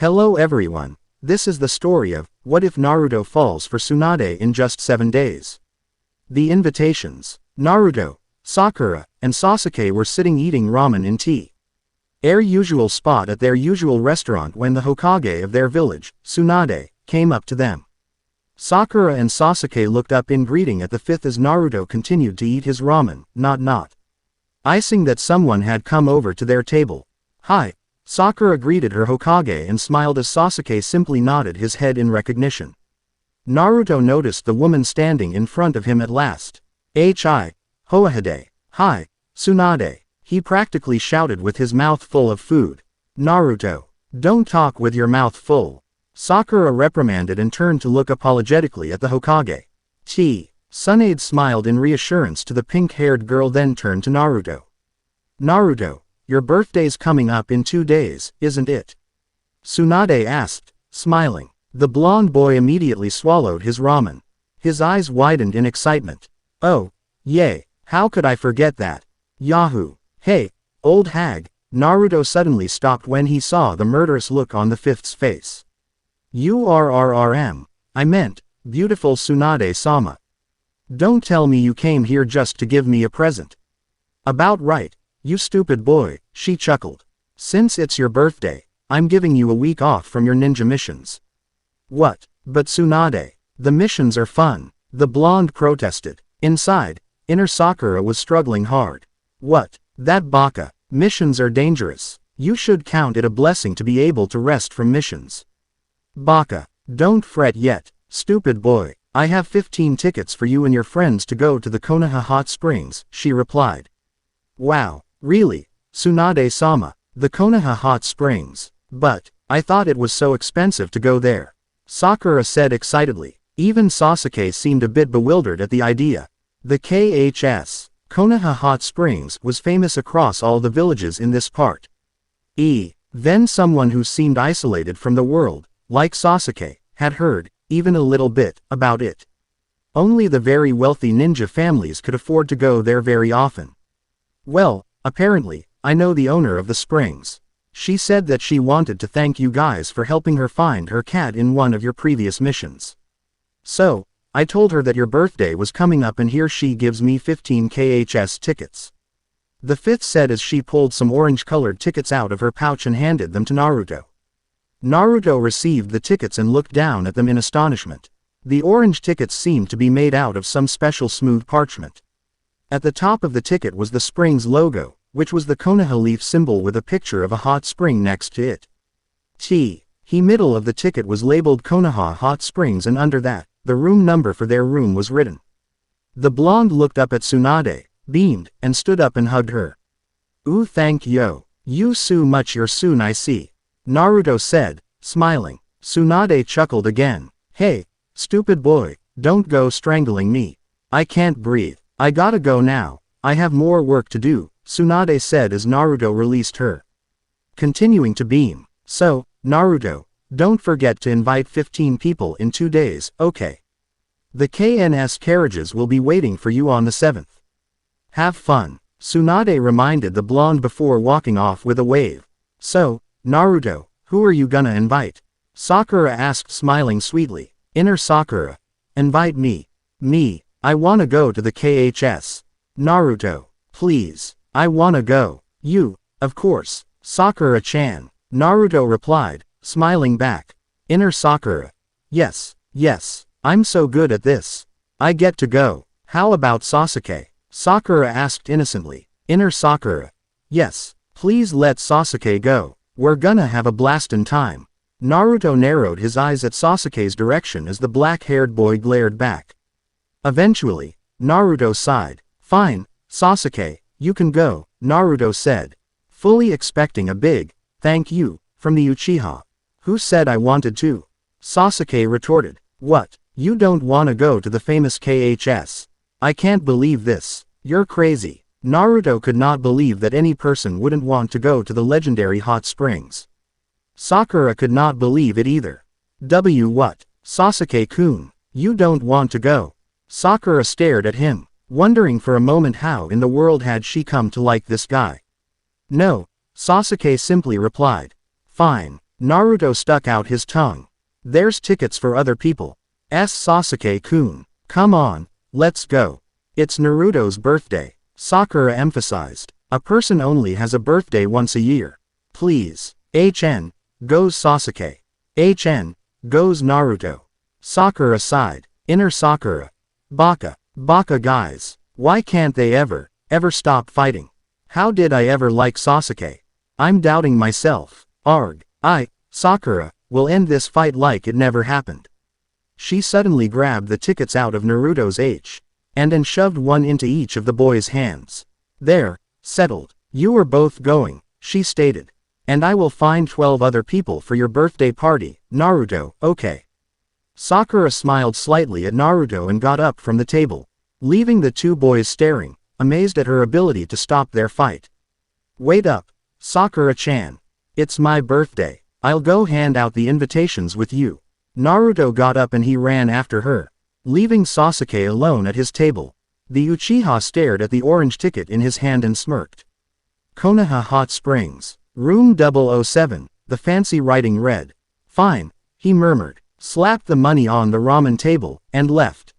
Hello everyone, this is the story of, What If Naruto Falls for Tsunade in Just 7 Days. The invitations. Naruto, Sakura, and Sasuke were sitting eating ramen in their usual spot at their usual restaurant when the Hokage of their village, Tsunade, came up to them. Sakura and Sasuke looked up in greeting at the fifth as Naruto continued to eat his ramen, not icing that someone had come over to their table. Hi. Sakura greeted her Hokage and smiled as Sasuke simply nodded his head in recognition. Naruto noticed the woman standing in front of him at last. Hoahade. Hi, Tsunade, he practically shouted with his mouth full of food. Naruto, don't talk with your mouth full. Sakura reprimanded and turned to look apologetically at the Hokage. Tsunade smiled in reassurance to the pink-haired girl, then turned to Naruto. Naruto, your birthday's coming up in 2 days, isn't it? Tsunade asked, smiling. The blonde boy immediately swallowed his ramen. His eyes widened in excitement. Oh, yay, how could I forget that? Yahoo! Hey, old hag. Naruto suddenly stopped when he saw the murderous look on the fifth's face. I meant, beautiful Tsunade-sama. Don't tell me you came here just to give me a present. About right. You stupid boy, she chuckled. Since it's your birthday, I'm giving you a week off from your ninja missions. What? But Tsunade, the missions are fun, the blonde protested. Inside, inner Sakura was struggling hard. What? That baka, missions are dangerous. You should count it a blessing to be able to rest from missions. Baka, don't fret yet, stupid boy. I have 15 tickets for you and your friends to go to the Konoha Hot Springs, she replied. Wow. Really, Tsunade-sama, the Konoha Hot Springs. But, I thought it was so expensive to go there. Sakura said excitedly. Even Sasuke seemed a bit bewildered at the idea. The Konoha Hot Springs was famous across all the villages in this part. Then someone who seemed isolated from the world, like Sasuke, had heard, even a little bit, about it. Only the very wealthy ninja families could afford to go there very often. Well, apparently, I know the owner of the springs. She said that she wanted to thank you guys for helping her find her cat in one of your previous missions. So, I told her that your birthday was coming up and here she gives me 15 KHS tickets. The fifth said as she pulled some orange-colored tickets out of her pouch and handed them to Naruto. Naruto received the tickets and looked down at them in astonishment. The orange tickets seemed to be made out of some special smooth parchment. At the top of the ticket was the spring's logo, which was the Konoha leaf symbol with a picture of a hot spring next to it. Middle of the ticket was labeled Konoha Hot Springs and under that, the room number for their room was written. The blonde looked up at Tsunade, beamed, and stood up and hugged her. Ooh, thank you so much, you're soon I see. Naruto said, smiling. Tsunade chuckled again. Hey, stupid boy, don't go strangling me. I can't breathe. I gotta go now, I have more work to do, Tsunade said as Naruto released her. Continuing to beam. So, Naruto, don't forget to invite 15 people in 2 days, okay? The KNS carriages will be waiting for you on the 7th. Have fun, Tsunade reminded the blonde before walking off with a wave. So, Naruto, who are you gonna invite? Sakura asked, smiling sweetly. Inner Sakura. Invite me. Me. I wanna go to the KHS. Naruto, please, I wanna go. You, of course, Sakura-chan. Naruto replied, smiling back. Inner Sakura. Yes, I'm so good at this. I get to go. How about Sasuke? Sakura asked innocently. Inner Sakura. Yes, please let Sasuke go. We're gonna have a blastin' time. Naruto narrowed his eyes at Sasuke's direction as the black-haired boy glared back. Eventually, Naruto sighed. Fine, Sasuke, you can go, Naruto said. Fully expecting a big, thank you, from the Uchiha. Who said I wanted to? Sasuke retorted. What, you don't wanna go to the famous KHS? I can't believe this. You're crazy. Naruto could not believe that any person wouldn't want to go to the legendary hot springs. Sakura could not believe it either. What? Sasuke-kun, you don't want to go? Sakura stared at him, wondering for a moment how in the world had she come to like this guy. No, Sasuke simply replied. Fine, Naruto stuck out his tongue. There's tickets for other people. Sasuke-kun. Come on, let's go. It's Naruto's birthday. Sakura emphasized. A person only has a birthday once a year. Please. HN. Goes Sasuke. HN. Goes Naruto. Sakura sighed. Inner Sakura. Baka. Baka guys. Why can't they ever stop fighting? How did I ever like Sasuke? I'm doubting myself. Arg. Sakura, will end this fight like it never happened. She suddenly grabbed the tickets out of Naruto's and shoved one into each of the boys' hands. There, settled. You are both going, she stated. And I will find 12 other people for your birthday party, Naruto, okay. Sakura smiled slightly at Naruto and got up from the table, leaving the two boys staring, amazed at her ability to stop their fight. Wait up, Sakura-chan. It's my birthday. I'll go hand out the invitations with you. Naruto got up and he ran after her, leaving Sasuke alone at his table. The Uchiha stared at the orange ticket in his hand and smirked. Konoha Hot Springs. Room 007, the fancy writing read. Fine, he murmured, slapped the money on the ramen table, and left.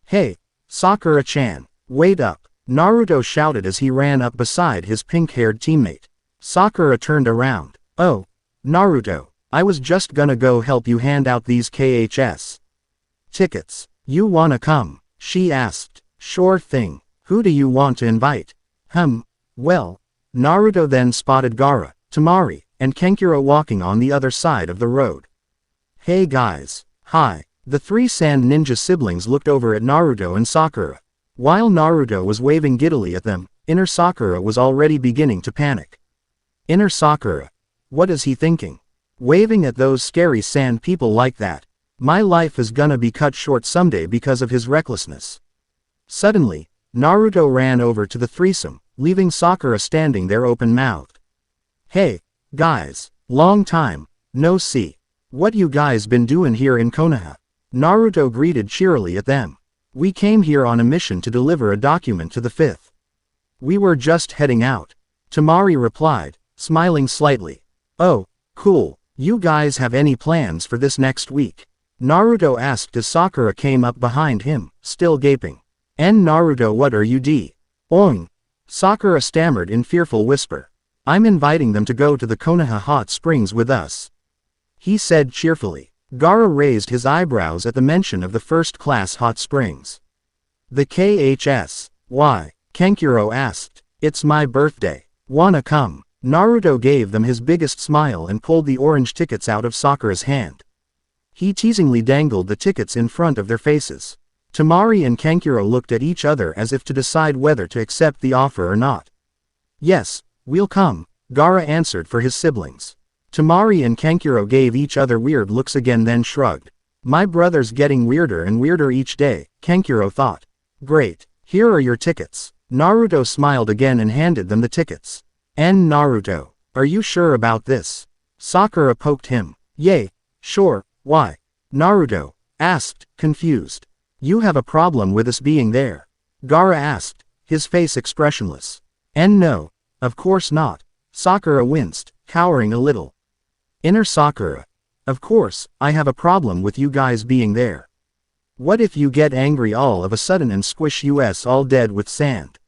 Hey, Sakura-chan, wait up, Naruto shouted as he ran up beside his pink-haired teammate. Sakura turned around. Oh, Naruto, I was just gonna go help you hand out these KHS tickets. You wanna come? She asked. Sure thing. Who do you want to invite? Well. Naruto then spotted Gaara, Temari, and Kankuro walking on the other side of the road. Hey guys. Hi. The three Sand Ninja siblings looked over at Naruto and Sakura. While Naruto was waving giddily at them, Inner Sakura was already beginning to panic. Inner Sakura. What is he thinking? Waving at those scary sand people like that. My life is gonna be cut short someday because of his recklessness. Suddenly, Naruto ran over to the threesome, leaving Sakura standing there open-mouthed. Hey, guys, long time, no see. What you guys been doing here in Konoha? Naruto greeted cheerily at them. We came here on a mission to deliver a document to the 5th. We were just heading out. Temari replied, smiling slightly. Oh, cool. You guys have any plans for this next week? Naruto asked as Sakura came up behind him, still gaping. Naruto, what are you doing? Sakura stammered in fearful whisper. I'm inviting them to go to the Konoha Hot Springs with us. He said cheerfully. Gaara raised his eyebrows at the mention of the first-class hot springs. The KHS. Why? Kankuro asked. It's my birthday. Wanna come? Naruto gave them his biggest smile and pulled the orange tickets out of Sakura's hand. He teasingly dangled the tickets in front of their faces. Temari and Kankuro looked at each other as if to decide whether to accept the offer or not. Yes, we'll come, Gaara answered for his siblings. Temari and Kankuro gave each other weird looks again then shrugged. My brother's getting weirder and weirder each day, Kankuro thought. Great, here are your tickets. Naruto smiled again and handed them the tickets. Naruto, are you sure about this? Sakura poked him. Yay, sure, why? Naruto asked, confused. You have a problem with us being there? Gaara asked, his face expressionless. No, of course not. Sakura winced, cowering a little. Inner Sakura. Of course, I have a problem with you guys being there. What if you get angry all of a sudden and squish us all dead with sand?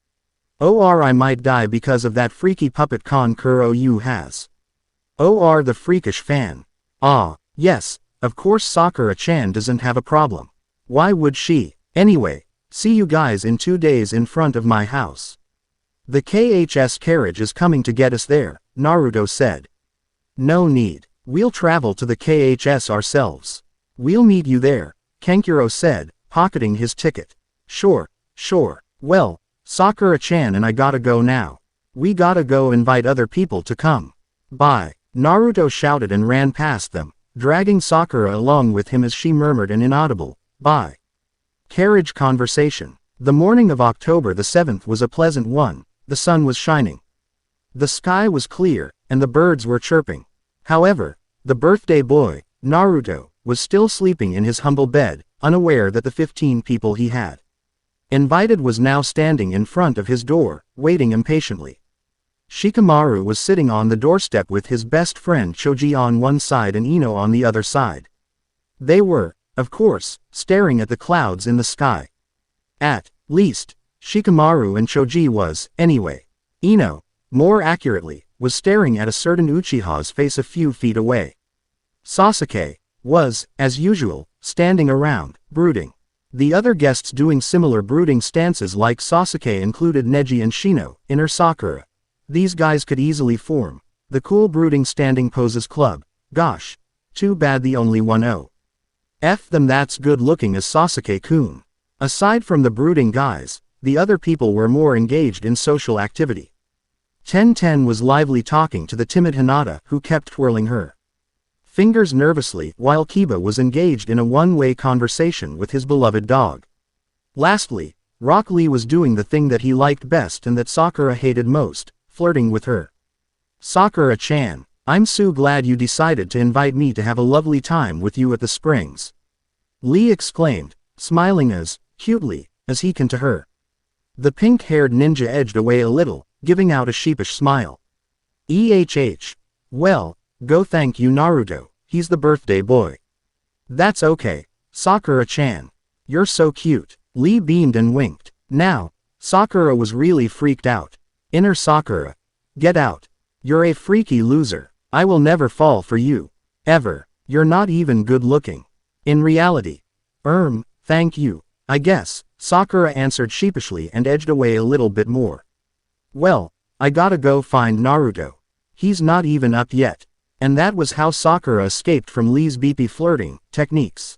Or I might die because of that freaky puppet Kankuro you has. Or the freakish fan. Yes, of course Sakura-chan doesn't have a problem. Why would she? Anyway, see you guys in 2 days in front of my house. The KHS carriage is coming to get us there, Naruto said. No need. We'll travel to the KHS ourselves. We'll meet you there, Kankuro said, pocketing his ticket. Sure. Well, Sakura-chan and I gotta go now. We gotta go invite other people to come. Bye. Naruto shouted and ran past them, dragging Sakura along with him as she murmured an inaudible, bye. Carriage conversation. The morning of October the 7th was a pleasant one, the sun was shining. The sky was clear, and the birds were chirping. However, the birthday boy, Naruto, was still sleeping in his humble bed, unaware that the 15 people he had invited was now standing in front of his door, waiting impatiently. Shikamaru was sitting on the doorstep with his best friend Choji on one side and Ino on the other side. They were, of course, staring at the clouds in the sky. At least, Shikamaru and Choji was, anyway. Ino, more accurately, was staring at a certain Uchiha's face a few feet away. Sasuke was, as usual, standing around, brooding. The other guests doing similar brooding stances like Sasuke included Neji and Shino, inner Sakura. These guys could easily form the cool brooding standing poses club. Gosh. Too bad the only one F them that's good looking as Sasuke-kun. Aside from the brooding guys, the other people were more engaged in social activity. Ten was lively talking to the timid Hinata who kept twirling her fingers nervously while Kiba was engaged in a one-way conversation with his beloved dog. Lastly, Rock Lee was doing the thing that he liked best and that Sakura hated most, flirting with her. Sakura-chan, I'm so glad you decided to invite me to have a lovely time with you at the springs. Lee exclaimed, smiling as cutely as he can to her. The pink-haired ninja edged away a little, giving out a sheepish smile. Well, go thank you Naruto, he's the birthday boy. That's okay, Sakura-chan. You're so cute. Lee beamed and winked. Now, Sakura was really freaked out. Inner Sakura. Get out. You're a freaky loser. I will never fall for you. Ever. You're not even good looking. In reality. Thank you. I guess, Sakura answered sheepishly and edged away a little bit more. Well, I gotta go find Naruto. He's not even up yet. And that was how Sakura escaped from Lee's beepy flirting techniques.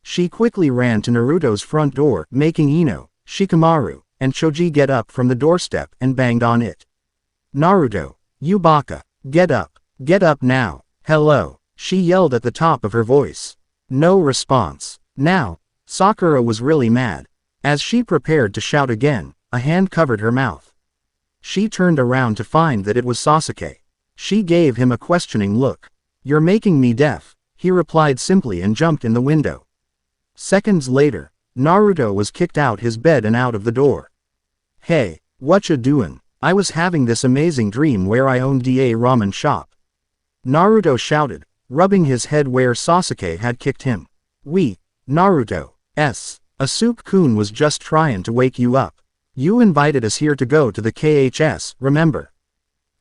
She quickly ran to Naruto's front door, making Ino, Shikamaru, and Choji get up from the doorstep and banged on it. Naruto, you baka, get up now, hello, she yelled at the top of her voice. No response. Now, Sakura was really mad. As she prepared to shout again, a hand covered her mouth. She turned around to find that it was Sasuke. She gave him a questioning look. You're making me deaf, he replied simply and jumped in the window. Seconds later, Naruto was kicked out his bed and out of the door. Hey, whatcha doin'? I was having this amazing dream where I owned a ramen shop. Naruto shouted, rubbing his head where Sasuke had kicked him. Naruto, Asuke-kun was just tryin' to wake you up. You invited us here to go to the KHS, remember?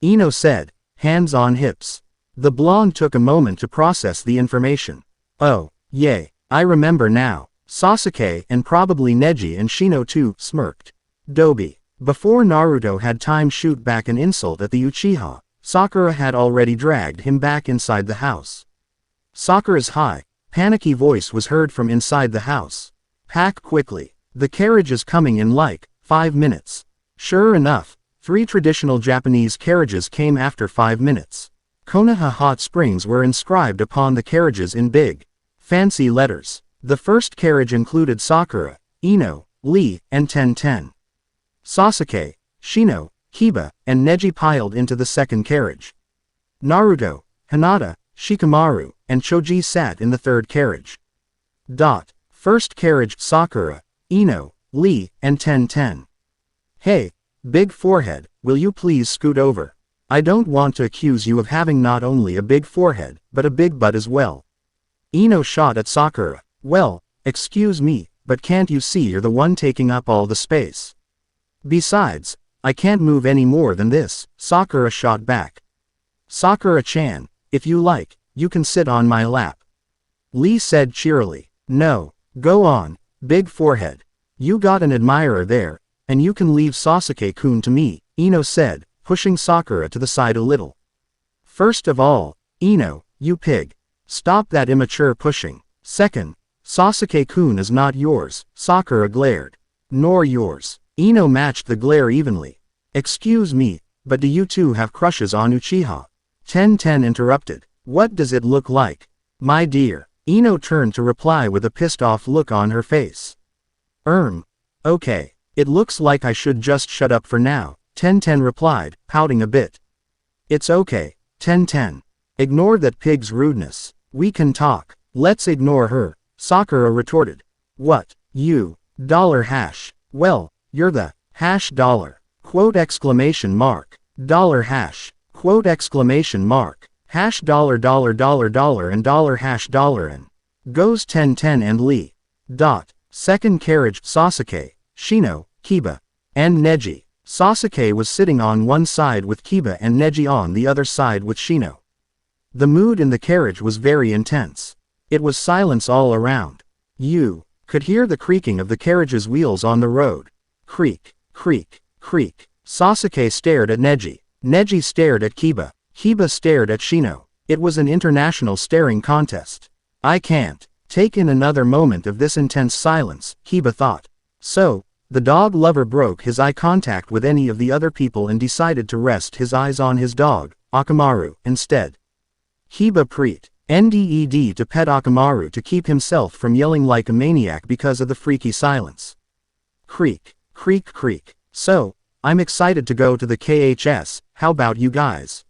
Ino said, hands on hips. The blonde took a moment to process the information. Oh, yay, I remember now. Sasuke and probably Neji and Shino too smirked. Dobi. Before Naruto had time shoot back an insult at the Uchiha, Sakura had already dragged him back inside the house. Sakura's high, panicky voice was heard from inside the house. Pack quickly. The carriage is coming in like 5 minutes. Sure enough, 3 traditional Japanese carriages came after 5 minutes. Konoha Hot Springs were inscribed upon the carriages in big, fancy letters. The first carriage included Sakura, Ino, Lee, and Ten. Sasuke, Shino, Kiba, and Neji piled into the second carriage. Naruto, Hinata, Shikamaru, and Choji sat in the third carriage. First carriage Sakura, Ino, Lee, and Ten. Hey, big forehead, will you please scoot over? I don't want to accuse you of having not only a big forehead, but a big butt as well. Ino shot at Sakura. Well, excuse me, but can't you see you're the one taking up all the space? Besides, I can't move any more than this, Sakura shot back. Sakura-chan, if you like, you can sit on my lap. Lee said cheerily. No, go on, big forehead. You got an admirer there, and you can leave Sasuke-kun to me, Ino said, pushing Sakura to the side a little. First of all, Ino, you pig. Stop that immature pushing. Second, Sasuke-kun is not yours, Sakura glared. Nor yours. Ino matched the glare evenly. Excuse me, but do you two have crushes on Uchiha? Ten interrupted. What does it look like? My dear. Ino turned to reply with a pissed-off look on her face. Okay. It looks like I should just shut up for now, Ten replied, pouting a bit. It's okay, Ten. Ignore that pig's rudeness. We can talk. Let's ignore her, Sakura retorted. What, you, $hash. Well, you're the $. Quote exclamation mark. Dollar hash. Quote exclamation mark. Hash dollar dollar dollar dollar and dollar hash dollar and. Goes 10-10 and Lee. Dot. Second carriage Sasuke, Shino, Kiba, and Neji. Sasuke was sitting on one side with Kiba and Neji on the other side with Shino. The mood in the carriage was very intense. It was silence all around. You could hear the creaking of the carriage's wheels on the road. Creak, creak, creak. Sasuke stared at Neji. Neji stared at Kiba. Kiba stared at Shino. It was an international staring contest. I can't take in another moment of this intense silence, Kiba thought. So, the dog lover broke his eye contact with any of the other people and decided to rest his eyes on his dog, Akamaru, instead. Kiba pretended to pet Akamaru to keep himself from yelling like a maniac because of the freaky silence. Creak, creak, creak. So, I'm excited to go to the KHS, how about you guys?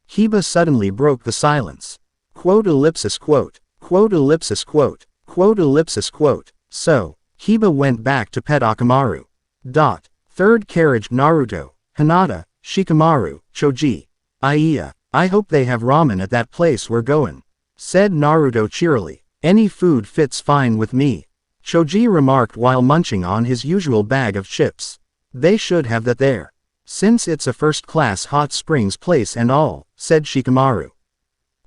Kiba suddenly broke the silence. Quote ellipsis quote, quote ellipsis quote, quote ellipsis quote. So, Kiba went back to pet Akamaru. Dot. Third carriage Naruto, Hinata, Shikamaru, Choji. I hope they have ramen at that place we're goin', said Naruto cheerily. Any food fits fine with me, Choji remarked while munching on his usual bag of chips. They should have that there, since it's a first-class hot springs place and all, said Shikamaru.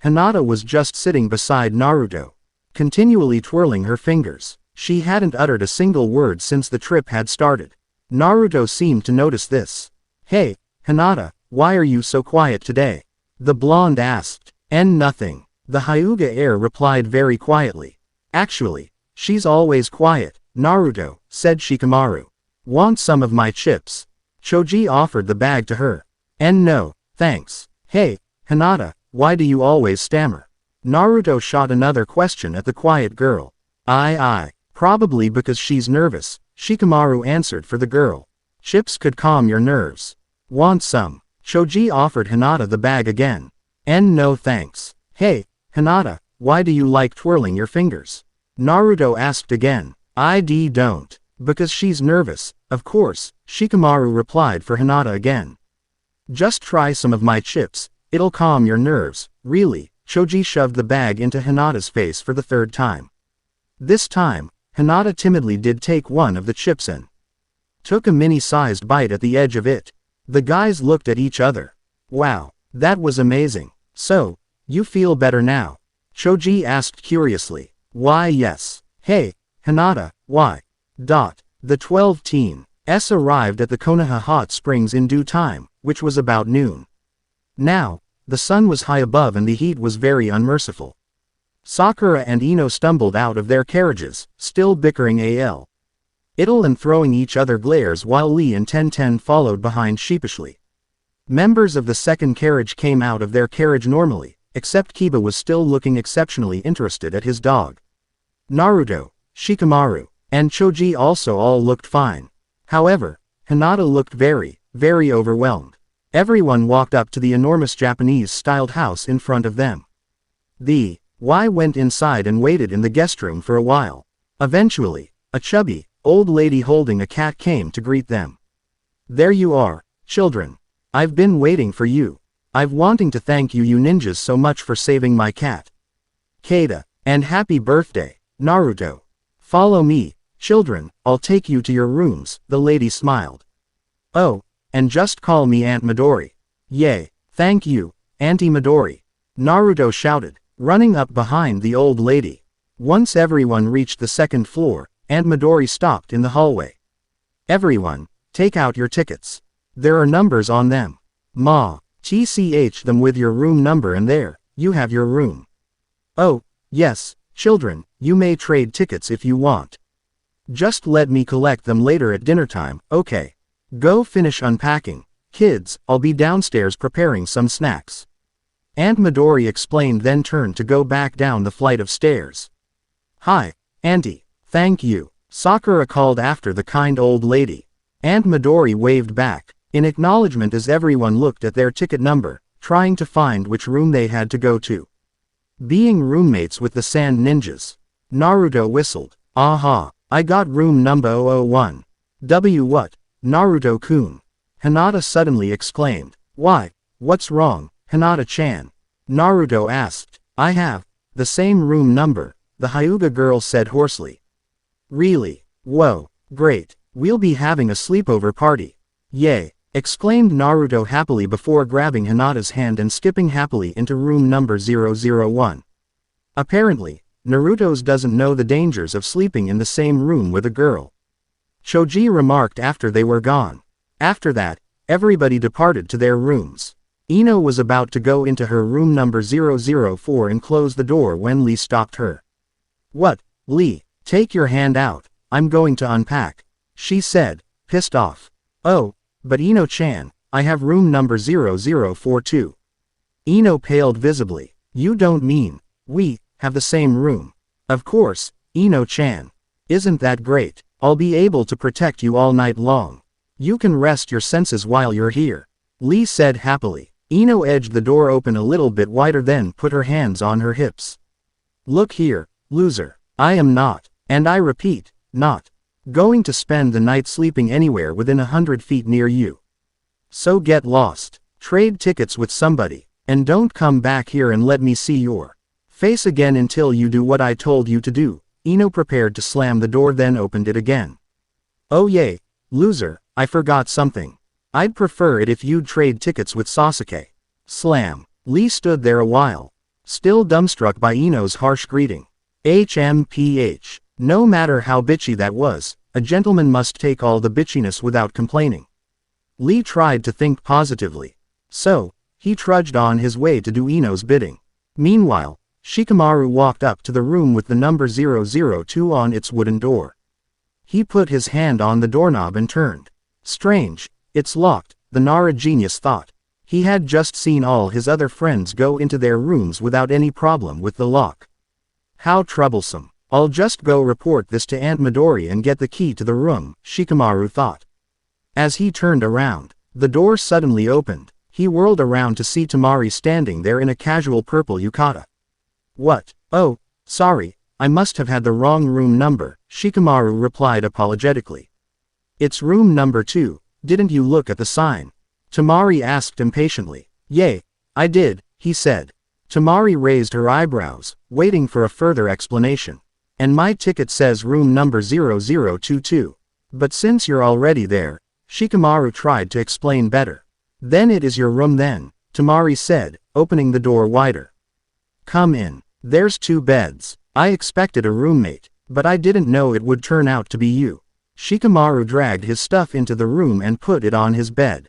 Hinata was just sitting beside Naruto, continually twirling her fingers. She hadn't uttered a single word since the trip had started. Naruto seemed to notice this. Hey, Hinata, why are you so quiet today? The blonde asked. And nothing. The Hyuga heir replied very quietly. Actually, she's always quiet, Naruto, said Shikamaru. Want some of my chips? Choji offered the bag to her. And no, thanks. Hey, Hinata, why do you always stammer? Naruto shot another question at the quiet girl. Probably because she's nervous, Shikamaru answered for the girl. Chips could calm your nerves. Want some? Choji offered Hinata the bag again. And no thanks. Hey, Hinata, why do you like twirling your fingers? Naruto asked again. I don't. Because she's nervous, of course, Shikamaru replied for Hinata again. Just try some of my chips, it'll calm your nerves, really. Choji shoved the bag into Hinata's face for the third time. This time, Hinata timidly did take one of the chips and took a mini-sized bite at the edge of it. The guys looked at each other. Wow, that was amazing. So, you feel better now? Choji asked curiously. Why yes. Hey, Hinata, why? Dot. The 12 teens arrived at the Konoha hot springs in due time, which was about noon. Now, the sun was high above and the heat was very unmerciful. Sakura and Ino stumbled out of their carriages, still bickering and throwing each other glares while Lee and Tenten followed behind sheepishly. Members of the second carriage came out of their carriage normally, except Kiba was still looking exceptionally interested at his dog. Naruto, Shikamaru, and Choji also all looked fine. However, Hinata looked very overwhelmed. Everyone walked up to the enormous Japanese-styled house in front of them. The Y went inside and waited in the guest room for a while. Eventually, a chubby, old lady holding a cat came to greet them. There you are, children. I've been waiting for you. I've wanting to thank you ninjas so much for saving my cat. Keita, and happy birthday, Naruto. Follow me, children, I'll take you to your rooms, the lady smiled. Oh, and just call me Aunt Midori. Yay, thank you, Auntie Midori. Naruto shouted, running up behind the old lady. Once everyone reached the second floor, Aunt Midori stopped in the hallway. Everyone, take out your tickets. There are numbers on them. TCH them with your room number and there, you have your room. Oh, yes, children, you may trade tickets if you want. Just let me collect them later at dinner time, okay? Go finish unpacking. Kids, I'll be downstairs preparing some snacks. Aunt Midori explained, then turned to go back down the flight of stairs. Hi, Auntie. Thank you, Sakura called after the kind old lady. Aunt Midori waved back, in acknowledgement as everyone looked at their ticket number, trying to find which room they had to go to. Being roommates with the Sand Ninjas. Naruto whistled. Aha, I got room number 001. What? Naruto-kun. Hinata suddenly exclaimed. Why? What's wrong, Hinata-chan? Naruto asked. I have the same room number, the Hyuga girl said hoarsely. Really? Whoa, great. We'll be having a sleepover party. Yay, exclaimed Naruto happily before grabbing Hinata's hand and skipping happily into room number 001. Apparently, Naruto's doesn't know the dangers of sleeping in the same room with a girl. Choji remarked after they were gone. After that, everybody departed to their rooms. Ino was about to go into her room number 004 and close the door when Lee stopped her. What, Lee, take your hand out, I'm going to unpack, she said, pissed off. Oh, but Ino-chan, I have room number 0042 too. Ino paled visibly. You don't mean, we have the same room? Of course, Ino-chan. Isn't that great? I'll be able to protect you all night long. You can rest your senses while you're here, Lee said happily. Ino edged the door open a little bit wider then put her hands on her hips. Look here, loser. I am not, and I repeat, not, going to spend the night sleeping anywhere within 100 feet near you. So get lost, trade tickets with somebody, and don't come back here and let me see your face again until you do what I told you to do. Ino prepared to slam the door then opened it again. Oh yay, loser, I forgot something. I'd prefer it if you'd trade tickets with Sasuke. Slam. Lee stood there a while, still dumbstruck by Ino's harsh greeting. HMPH. No matter how bitchy that was, a gentleman must take all the bitchiness without complaining. Lee tried to think positively. So, he trudged on his way to do Ino's bidding. Meanwhile, Shikamaru walked up to the room with the number 002 on its wooden door. He put his hand on the doorknob and turned. Strange, it's locked, the Nara genius thought. He had just seen all his other friends go into their rooms without any problem with the lock. How troublesome. I'll just go report this to Aunt Midori and get the key to the room, Shikamaru thought. As he turned around, the door suddenly opened. He whirled around to see Tamari standing there in a casual purple yukata. What? Oh, sorry, I must have had the wrong room number, Shikamaru replied apologetically. It's room number 2, didn't you look at the sign? Tamari asked impatiently. Yay, I did, he said. Tamari raised her eyebrows, waiting for a further explanation. And my ticket says room number 0022. But since you're already there, Shikamaru tried to explain better. Then it is your room then, Tamari said, opening the door wider. Come in. There's 2 beds. I expected a roommate, but I didn't know it would turn out to be you. Shikamaru dragged his stuff into the room and put it on his bed.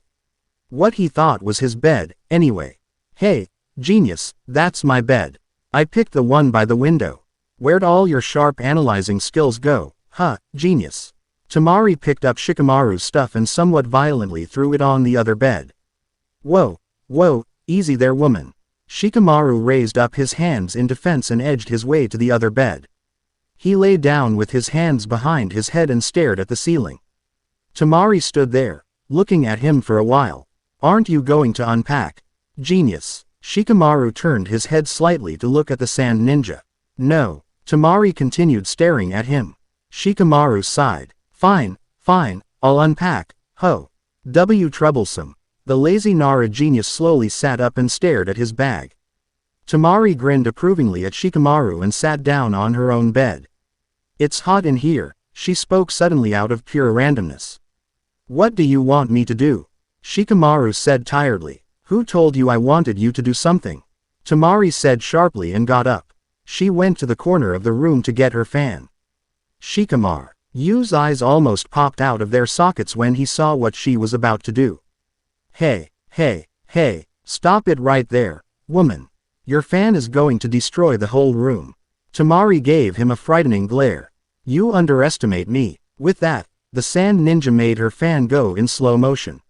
What he thought was his bed, anyway. Hey, genius, that's my bed. I picked the one by the window. Where'd all your sharp analyzing skills go, huh, genius? Tamari picked up Shikamaru's stuff and somewhat violently threw it on the other bed. Whoa, whoa, easy there woman. Shikamaru raised up his hands in defense and edged his way to the other bed. He lay down with his hands behind his head and stared at the ceiling. Tamari stood there, looking at him for a while. Aren't you going to unpack? Genius. Shikamaru turned his head slightly to look at the sand ninja. No. Tamari continued staring at him. Shikamaru sighed. Fine, fine, I'll unpack, ho. W troublesome. The lazy Nara genius slowly sat up and stared at his bag. Tamari grinned approvingly at Shikamaru and sat down on her own bed. It's hot in here, she spoke suddenly out of pure randomness. What do you want me to do? Shikamaru said tiredly. Who told you I wanted you to do something? Tamari said sharply and got up. She went to the corner of the room to get her fan. Shikamaru's eyes almost popped out of their sockets when he saw what she was about to do. Hey, hey, hey, stop it right there, woman. Your fan is going to destroy the whole room. Tamari gave him a frightening glare. You underestimate me. With that, the sand ninja made her fan go in slow motion.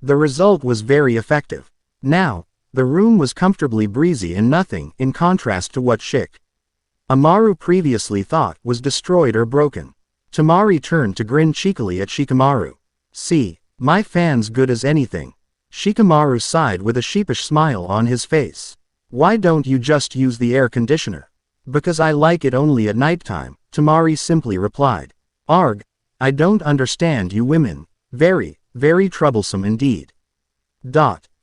The result was very effective. Now, the room was comfortably breezy and nothing in contrast to what Shikamaru previously thought was destroyed or broken. Tamari turned to grin cheekily at Shikamaru. See, my fan's good as anything. Shikamaru sighed with a sheepish smile on his face. Why don't you just use the air conditioner? Because I like it only at nighttime, Tamari simply replied. Arg, I don't understand you women. Very, very troublesome indeed.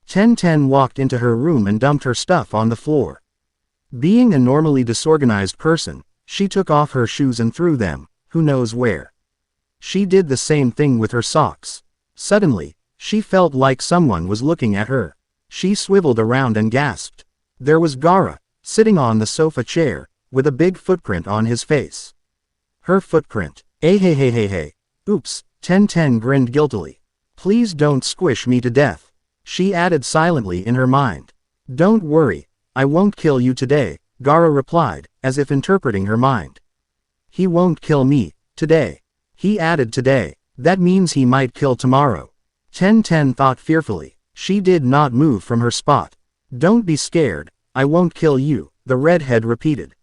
Tenten walked into her room and dumped her stuff on the floor. Being a normally disorganized person, she took off her shoes and threw them, who knows where. She did the same thing with her socks. Suddenly, she felt like someone was looking at her. She swiveled around and gasped. There was Gaara, sitting on the sofa chair, with a big footprint on his face. Her footprint. Hey. Oops, Tenten grinned guiltily. Please don't squish me to death. She added silently in her mind. Don't worry, I won't kill you today, Gaara replied, as if interpreting her mind. He won't kill me, today. He added today. That means he might kill tomorrow. Tenten thought fearfully. She did not move from her spot. Don't be scared, I won't kill you, the redhead repeated.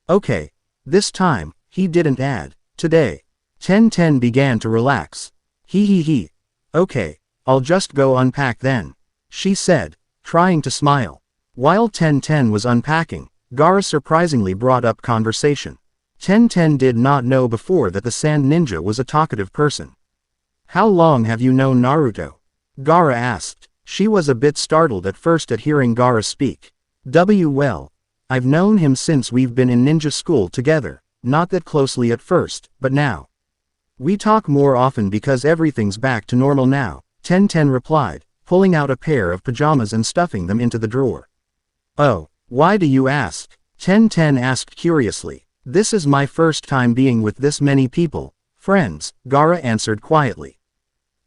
Okay. This time, he didn't add, today. Tenten began to relax. He. Okay, I'll just go unpack then, she said, trying to smile. While Tenten was unpacking, Gaara surprisingly brought up conversation. Tenten did not know before that the Sand Ninja was a talkative person. How long have you known Naruto? Gaara asked. She was a bit startled at first at hearing Gaara speak. Well, I've known him since we've been in ninja school together, not that closely at first, but now. We talk more often because everything's back to normal now, Tenten replied, pulling out a pair of pajamas and stuffing them into the drawer. Oh, why do you ask? Tenten asked curiously. This is my first time being with this many people, friends, Gaara answered quietly.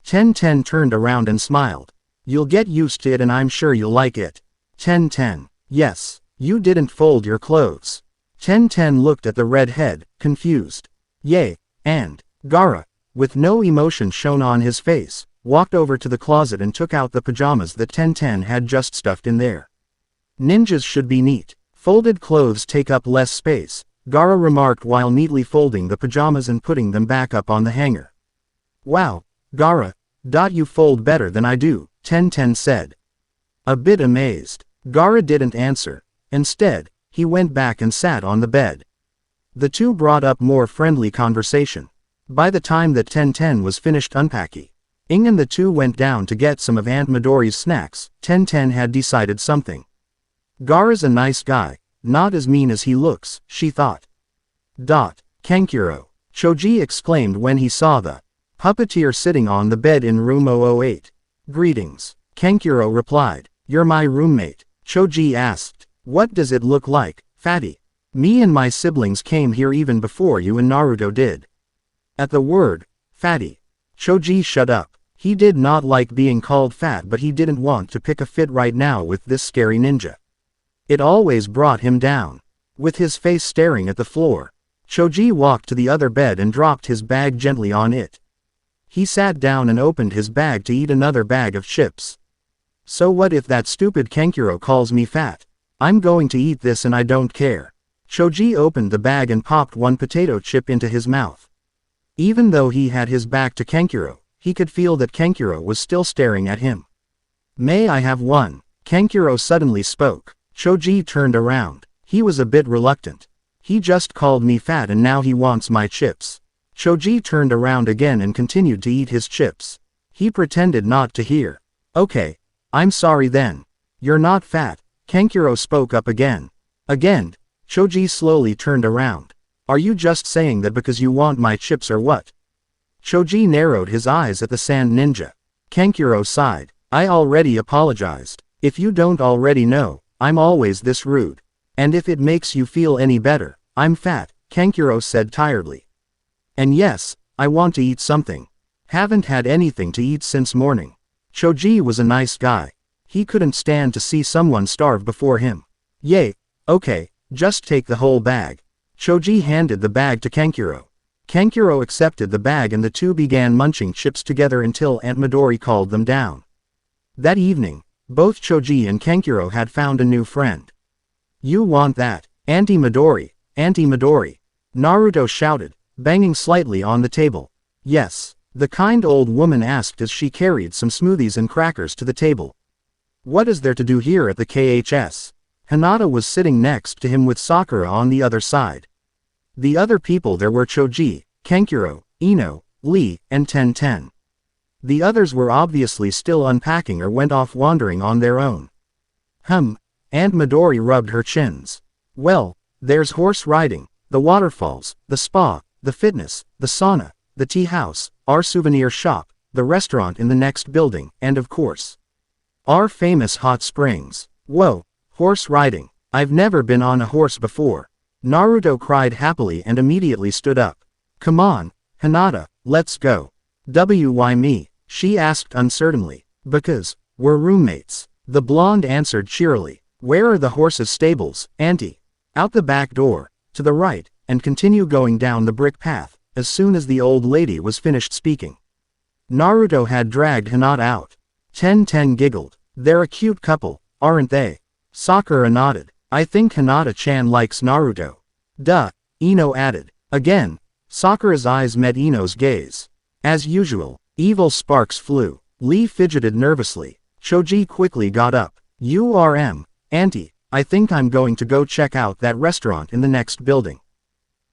Tenten turned around and smiled. You'll get used to it and I'm sure you'll like it. Tenten. Yes, you didn't fold your clothes. Tenten looked at the redhead, confused. Yay, and Gaara, with no emotion shown on his face, walked over to the closet and took out the pajamas that Tenten had just stuffed in there. Ninjas should be neat. Folded clothes take up less space, Gaara remarked while neatly folding the pajamas and putting them back up on the hanger. Wow, Gaara, you fold better than I do, Tenten said. A bit amazed, Gaara didn't answer. Instead, he went back and sat on the bed. The two brought up more friendly conversation. By the time that Tenten was finished unpacking, and the two went down to get some of Aunt Midori's snacks, Tenten had decided something. Gaara's a nice guy, not as mean as he looks, she thought. Kankuro, Choji exclaimed when he saw the puppeteer sitting on the bed in room 008. Greetings, Kankuro replied. You're my roommate, Choji asked. What does it look like, fatty? Me and my siblings came here even before you and Naruto did. At the word, fatty, Choji shut up. He did not like being called fat, but he didn't want to pick a fit right now with this scary ninja. It always brought him down. With his face staring at the floor, Choji walked to the other bed and dropped his bag gently on it. He sat down and opened his bag to eat another bag of chips. So what if that stupid Kankuro calls me fat? I'm going to eat this and I don't care. Choji opened the bag and popped one potato chip into his mouth. Even though he had his back to Kankuro, he could feel that Kankuro was still staring at him. May I have one? Kankuro suddenly spoke. Choji turned around. He was a bit reluctant. He just called me fat and now he wants my chips. Choji turned around again and continued to eat his chips. He pretended not to hear. Okay, I'm sorry then. You're not fat, Kankuro spoke up again. Again, Choji slowly turned around. Are you just saying that because you want my chips or what? Choji narrowed his eyes at the Sand Ninja. Kankuro sighed. I already apologized. If you don't already know, I'm always this rude. And if it makes you feel any better, I'm fat, Kankuro said tiredly. And yes, I want to eat something. Haven't had anything to eat since morning. Choji was a nice guy. He couldn't stand to see someone starve before him. Yay, okay, just take the whole bag. Choji handed the bag to Kankuro. Kankuro accepted the bag and the two began munching chips together until Aunt Midori called them down. That evening, both Choji and Kankuro had found a new friend. You want that, Auntie Midori, Auntie Midori? Naruto shouted, banging slightly on the table. Yes, the kind old woman asked as she carried some smoothies and crackers to the table. What is there to do here at the KHS? Hinata was sitting next to him with Sakura on the other side. The other people there were Choji, Kankuro, Ino, Lee, and Tenten. The others were obviously still unpacking or went off wandering on their own. Aunt Midori rubbed her chins. Well, there's horse riding, the waterfalls, the spa, the fitness, the sauna, the tea house, our souvenir shop, the restaurant in the next building, and of course, our famous hot springs. Whoa, horse riding. I've never been on a horse before. Naruto cried happily and immediately stood up. Come on, Hinata, let's go. Why me? She asked uncertainly. Because, we're roommates. The blonde answered cheerily. Where are the horses' stables, auntie? Out the back door, to the right, and continue going down the brick path, as soon as the old lady was finished speaking. Naruto had dragged Hinata out. Ten giggled. They're a cute couple, aren't they? Sakura nodded. I think Hinata-chan likes Naruto. Duh, Ino added. Again, Sakura's eyes met Ino's gaze. As usual, evil sparks flew. Lee fidgeted nervously. Choji quickly got up. Auntie, I think I'm going to go check out that restaurant in the next building.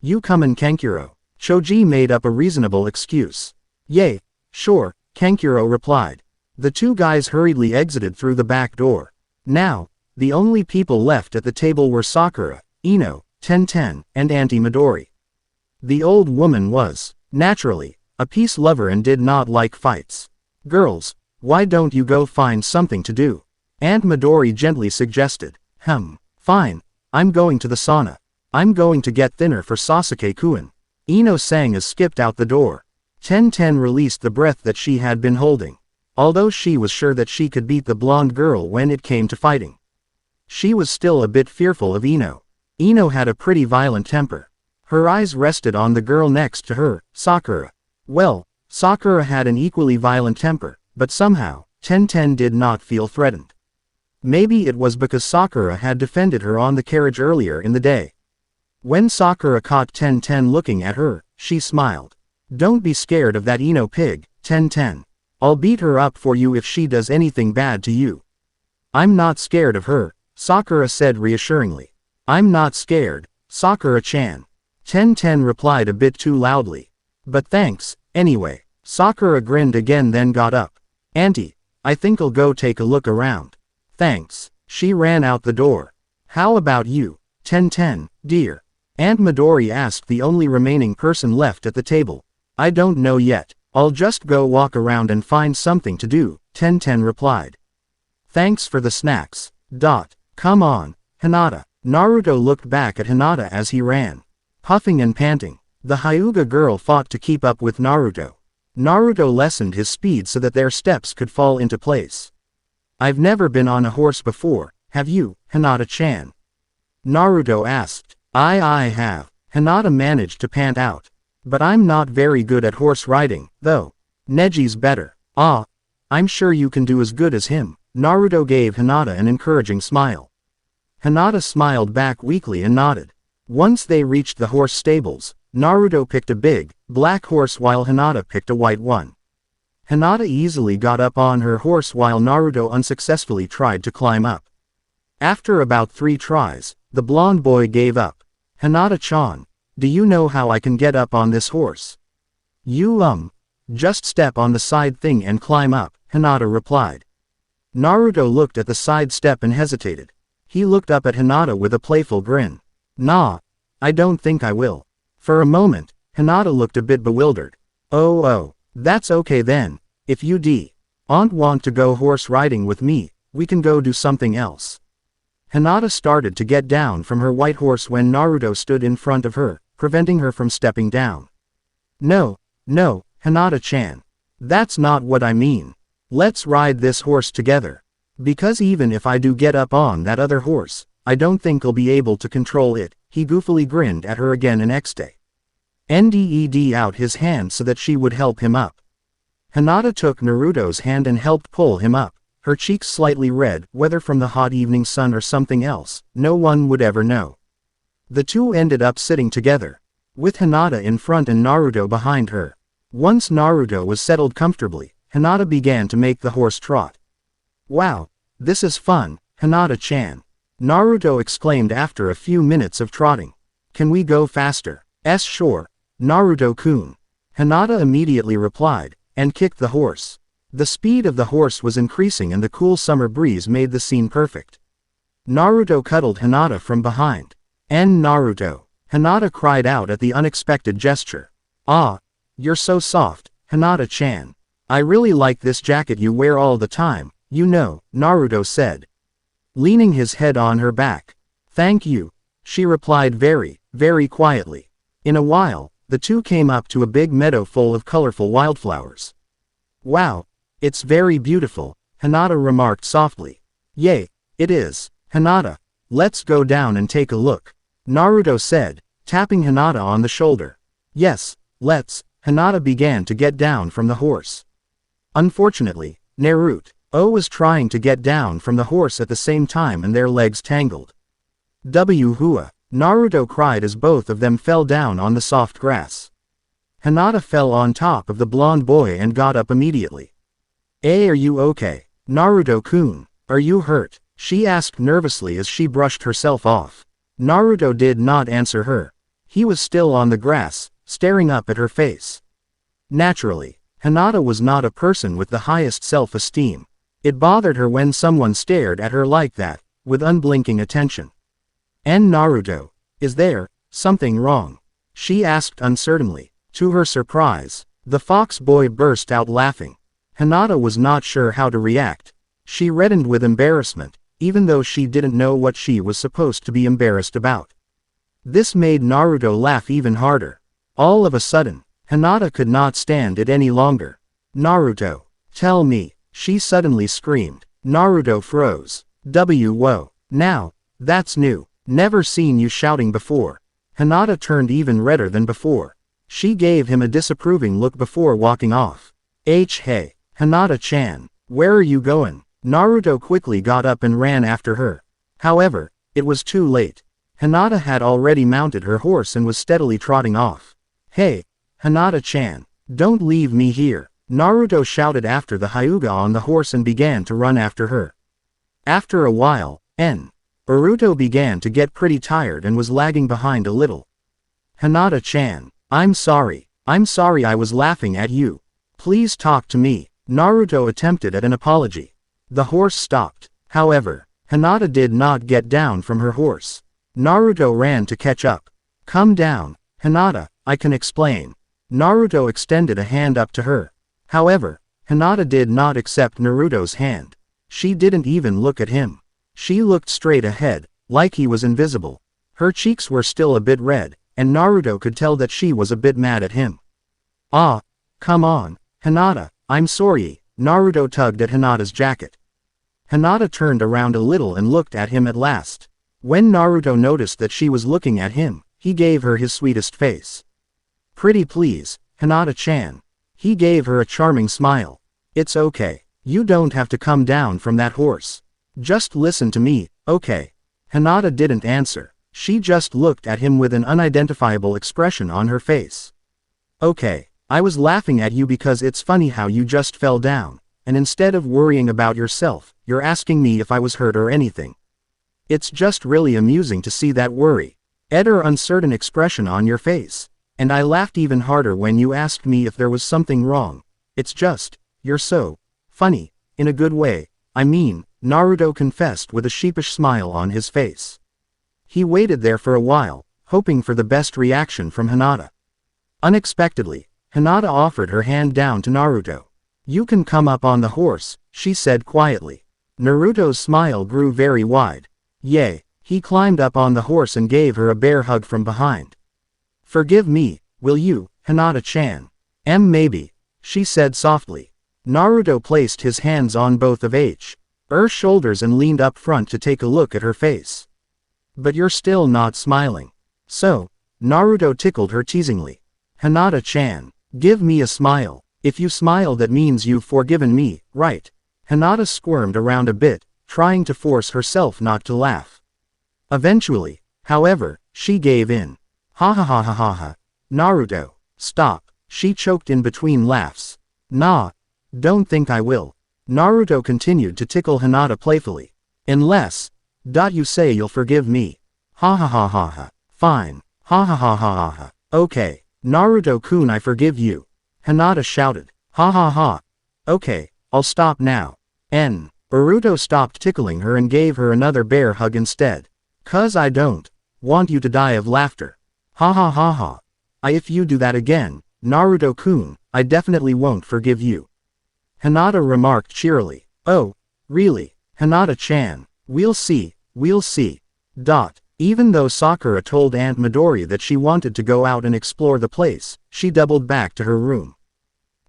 You come in, Kankuro. Choji made up a reasonable excuse. Yay, sure, Kankuro replied. The two guys hurriedly exited through the back door. Now, the only people left at the table were Sakura, Ino, Ten, and Auntie Midori. The old woman was, naturally, a peace lover and did not like fights. Girls, why don't you go find something to do? Aunt Midori gently suggested. Fine, I'm going to the sauna. I'm going to get thinner for Sasuke-kun. Ino sang as skipped out the door. Ten released the breath that she had been holding. Although she was sure that she could beat the blonde girl when it came to fighting, she was still a bit fearful of Ino. Ino had a pretty violent temper. Her eyes rested on the girl next to her, Sakura. Well, Sakura had an equally violent temper, but somehow, Ten did not feel threatened. Maybe it was because Sakura had defended her on the carriage earlier in the day. When Sakura caught Ten looking at her, she smiled. Don't be scared of that Ino pig, Ten. I'll beat her up for you if she does anything bad to you. I'm not scared of her, Sakura said reassuringly. I'm not scared, Sakura-chan. Ten replied a bit too loudly. But thanks, anyway. Sakura grinned again then got up. Auntie, I think I'll go take a look around. Thanks. She ran out the door. How about you, Ten, dear? Aunt Midori asked the only remaining person left at the table. I don't know yet. I'll just go walk around and find something to do, Ten replied. Thanks for the snacks. Come on, Hinata. Naruto looked back at Hinata as he ran. Puffing and panting, the Hyuga girl fought to keep up with Naruto. Naruto lessened his speed so that their steps could fall into place. I've never been on a horse before, have you, Hinata-chan? Naruto asked. I have. Hinata managed to pant out. But I'm not very good at horse riding, though. Neji's better. I'm sure you can do as good as him. Naruto gave Hinata an encouraging smile. Hinata smiled back weakly and nodded. Once they reached the horse stables, Naruto picked a big, black horse while Hinata picked a white one. Hinata easily got up on her horse while Naruto unsuccessfully tried to climb up. After about 3 tries, the blonde boy gave up. Hinata-chan, do you know how I can get up on this horse? You just step on the side thing and climb up, Hinata replied. Naruto looked at the side step and hesitated. He looked up at Hinata with a playful grin. Nah, I don't think I will. For a moment, Hinata looked a bit bewildered. Oh, that's okay then. If you don't want to go horse riding with me, we can go do something else. Hinata started to get down from her white horse when Naruto stood in front of her, preventing her from stepping down. No, Hinata-chan. That's not what I mean. Let's ride this horse together. Because even if I do get up on that other horse, I don't think I'll be able to control it. He goofily grinned at her again and nded out his hand so that she would help him up. Hinata took Naruto's hand and helped pull him up, her cheeks slightly red, whether from the hot evening sun or something else, no one would ever know. The two ended up sitting together, with Hinata in front and Naruto behind her. Once Naruto was settled comfortably, Hinata began to make the horse trot. Wow, this is fun, Hinata-chan. Naruto exclaimed after a few minutes of trotting. Can we go faster? Sure, Naruto-kun. Hinata immediately replied, and kicked the horse. The speed of the horse was increasing and the cool summer breeze made the scene perfect. Naruto cuddled Hinata from behind. "And Naruto," Hinata cried out at the unexpected gesture. "Ah, you're so soft, Hinata-chan. I really like this jacket you wear all the time, you know," Naruto said, leaning his head on her back. "Thank you," she replied very, very quietly. In a while, the two came up to a big meadow full of colorful wildflowers. "Wow, it's very beautiful," Hinata remarked softly. "Yay, it is, Hinata. Let's go down and take a look," Naruto said, tapping Hinata on the shoulder. "Yes, let's." Hinata began to get down from the horse. Unfortunately, Naruto was trying to get down from the horse at the same time and their legs tangled. Hua, Naruto cried as both of them fell down on the soft grass. Hinata fell on top of the blonde boy and got up immediately. "Are you okay, Naruto-kun? Are you hurt?" she asked nervously as she brushed herself off. Naruto did not answer her. He was still on the grass, staring up at her face. Naturally, Hinata was not a person with the highest self-esteem. It bothered her when someone stared at her like that, with unblinking attention. "And Naruto, is there something wrong?" she asked uncertainly. To her surprise, the fox boy burst out laughing. Hinata was not sure how to react. She reddened with embarrassment, even though she didn't know what she was supposed to be embarrassed about. This made Naruto laugh even harder. All of a sudden, Hinata could not stand it any longer. "Naruto, tell me," she suddenly screamed. Naruto froze. Whoa, now, that's new. Never seen you shouting before." Hinata turned even redder than before. She gave him a disapproving look before walking off. Hey, Hinata-chan, where are you going?" Naruto quickly got up and ran after her. However, it was too late. Hinata had already mounted her horse and was steadily trotting off. "Hey, Hinata-chan, don't leave me here," Naruto shouted after the Hyuga on the horse and began to run after her. After a while, Naruto began to get pretty tired and was lagging behind a little. "Hinata-chan, I'm sorry I was laughing at you. Please talk to me," Naruto attempted at an apology. The horse stopped. However, Hinata did not get down from her horse. Naruto ran to catch up. "Come down, Hinata, I can explain." Naruto extended a hand up to her. However, Hinata did not accept Naruto's hand. She didn't even look at him. She looked straight ahead, like he was invisible. Her cheeks were still a bit red, and Naruto could tell that she was a bit mad at him. "Ah, come on, Hinata, I'm sorry." Naruto tugged at Hinata's jacket. Hinata turned around a little and looked at him at last. When Naruto noticed that she was looking at him, he gave her his sweetest face. "Pretty please, Hinata-chan." He gave her a charming smile. "It's okay. You don't have to come down from that horse. Just listen to me, okay?" Hinata didn't answer. She just looked at him with an unidentifiable expression on her face. "Okay, I was laughing at you because it's funny how you just fell down, and instead of worrying about yourself, you're asking me if I was hurt or anything. It's just really amusing to see that worry or uncertain expression on your face. And I laughed even harder when you asked me if there was something wrong. It's just, you're so funny, in a good way, I mean," Naruto confessed with a sheepish smile on his face. He waited there for a while, hoping for the best reaction from Hinata. Unexpectedly, Hinata offered her hand down to Naruto. "You can come up on the horse," she said quietly. Naruto's smile grew very wide. Yay, he climbed up on the horse and gave her a bear hug from behind. "Forgive me, will you, Hinata-chan?" Maybe," she said softly. Naruto placed his hands on both of her shoulders and leaned up front to take a look at her face. "But you're still not smiling." "So?" Naruto tickled her teasingly. "Hinata-chan, give me a smile. If you smile that means you've forgiven me, right?" Hinata squirmed around a bit, trying to force herself not to laugh. Eventually, however, she gave in. "Ha ha ha ha ha ha. Naruto, stop," she choked in between laughs. "Nah, don't think I will." Naruto continued to tickle Hinata playfully. "Unless, you say you'll forgive me." "Ha ha ha ha ha. Fine. Ha ha ha ha ha ha. Okay, Naruto-kun, I forgive you." Hinata shouted. Ha ha ha. Okay, I'll stop now. Naruto stopped tickling her and gave her another bear hug instead. "'Cause I don't want you to die of laughter. Ha ha ha ha. If you do that again, Naruto-kun, I definitely won't forgive you." Hinata remarked cheerily. "Oh, really, Hinata-chan, we'll see, we'll see." Even though Sakura told Aunt Midori that she wanted to go out and explore the place, she doubled back to her room.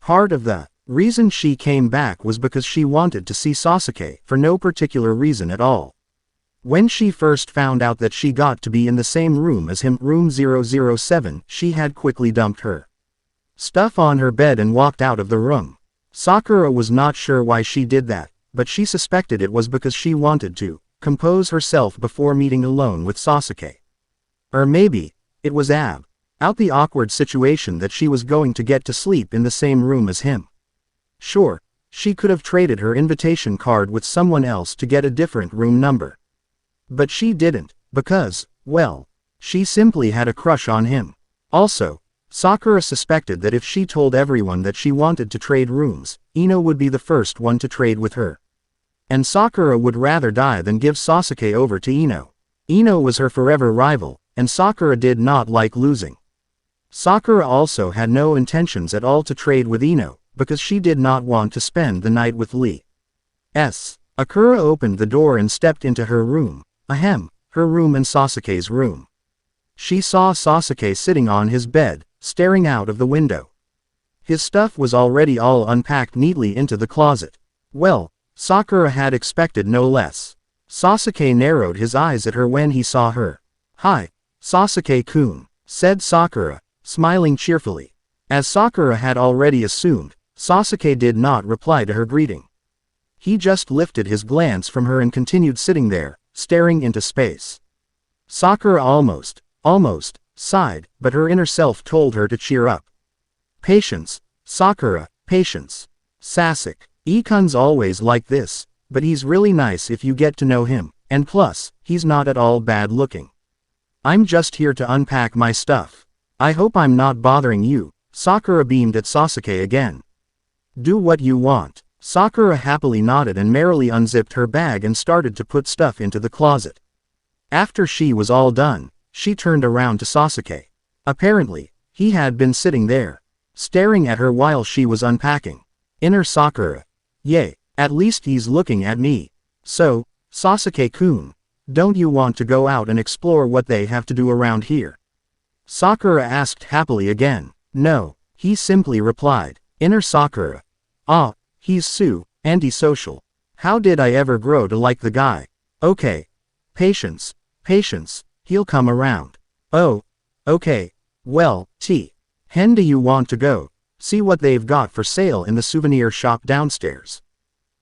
Part of the reason she came back was because she wanted to see Sasuke, for no particular reason at all. When she first found out that she got to be in the same room as him, room 007, she had quickly dumped her stuff on her bed and walked out of the room. Sakura was not sure why she did that, but she suspected it was because she wanted to compose herself before meeting alone with Sasuke. Or maybe it was out the awkward situation that she was going to get to sleep in the same room as him. Sure, she could have traded her invitation card with someone else to get a different room number. But she didn't, because, well, she simply had a crush on him. Also, Sakura suspected that if she told everyone that she wanted to trade rooms, Ino would be the first one to trade with her. And Sakura would rather die than give Sasuke over to Ino. Ino was her forever rival, and Sakura did not like losing. Sakura also had no intentions at all to trade with Ino, because she did not want to spend the night with Lee. Akira opened the door and stepped into her room. Her room and Sasuke's room. She saw Sasuke sitting on his bed, staring out of the window. His stuff was already all unpacked neatly into the closet. Well, Sakura had expected no less. Sasuke narrowed his eyes at her when he saw her. "Hi, Sasuke-kun," said Sakura, smiling cheerfully. As Sakura had already assumed, Sasuke did not reply to her greeting. He just lifted his glance from her and continued sitting there, staring into space. Sakura almost sighed, but her inner self told her to cheer up. "Patience, Sakura, patience. Sasuke-kun's always like this, but he's really nice if you get to know him, and plus, he's not at all bad looking. I'm just here to unpack my stuff. I hope I'm not bothering you." Sakura beamed at Sasuke again. "Do what you want." Sakura happily nodded and merrily unzipped her bag and started to put stuff into the closet. After she was all done, she turned around to Sasuke. Apparently, he had been sitting there, staring at her while she was unpacking. Inner Sakura. "Yay, at least he's looking at me. So, Sasuke-kun, don't you want to go out and explore what they have to do around here?" Sakura asked happily again. "No," he simply replied. Inner Sakura. He's antisocial. How did I ever grow to like the guy? Okay. Patience, he'll come around. Oh, okay. Well, Hen, do you want to go see what they've got for sale in the souvenir shop downstairs?"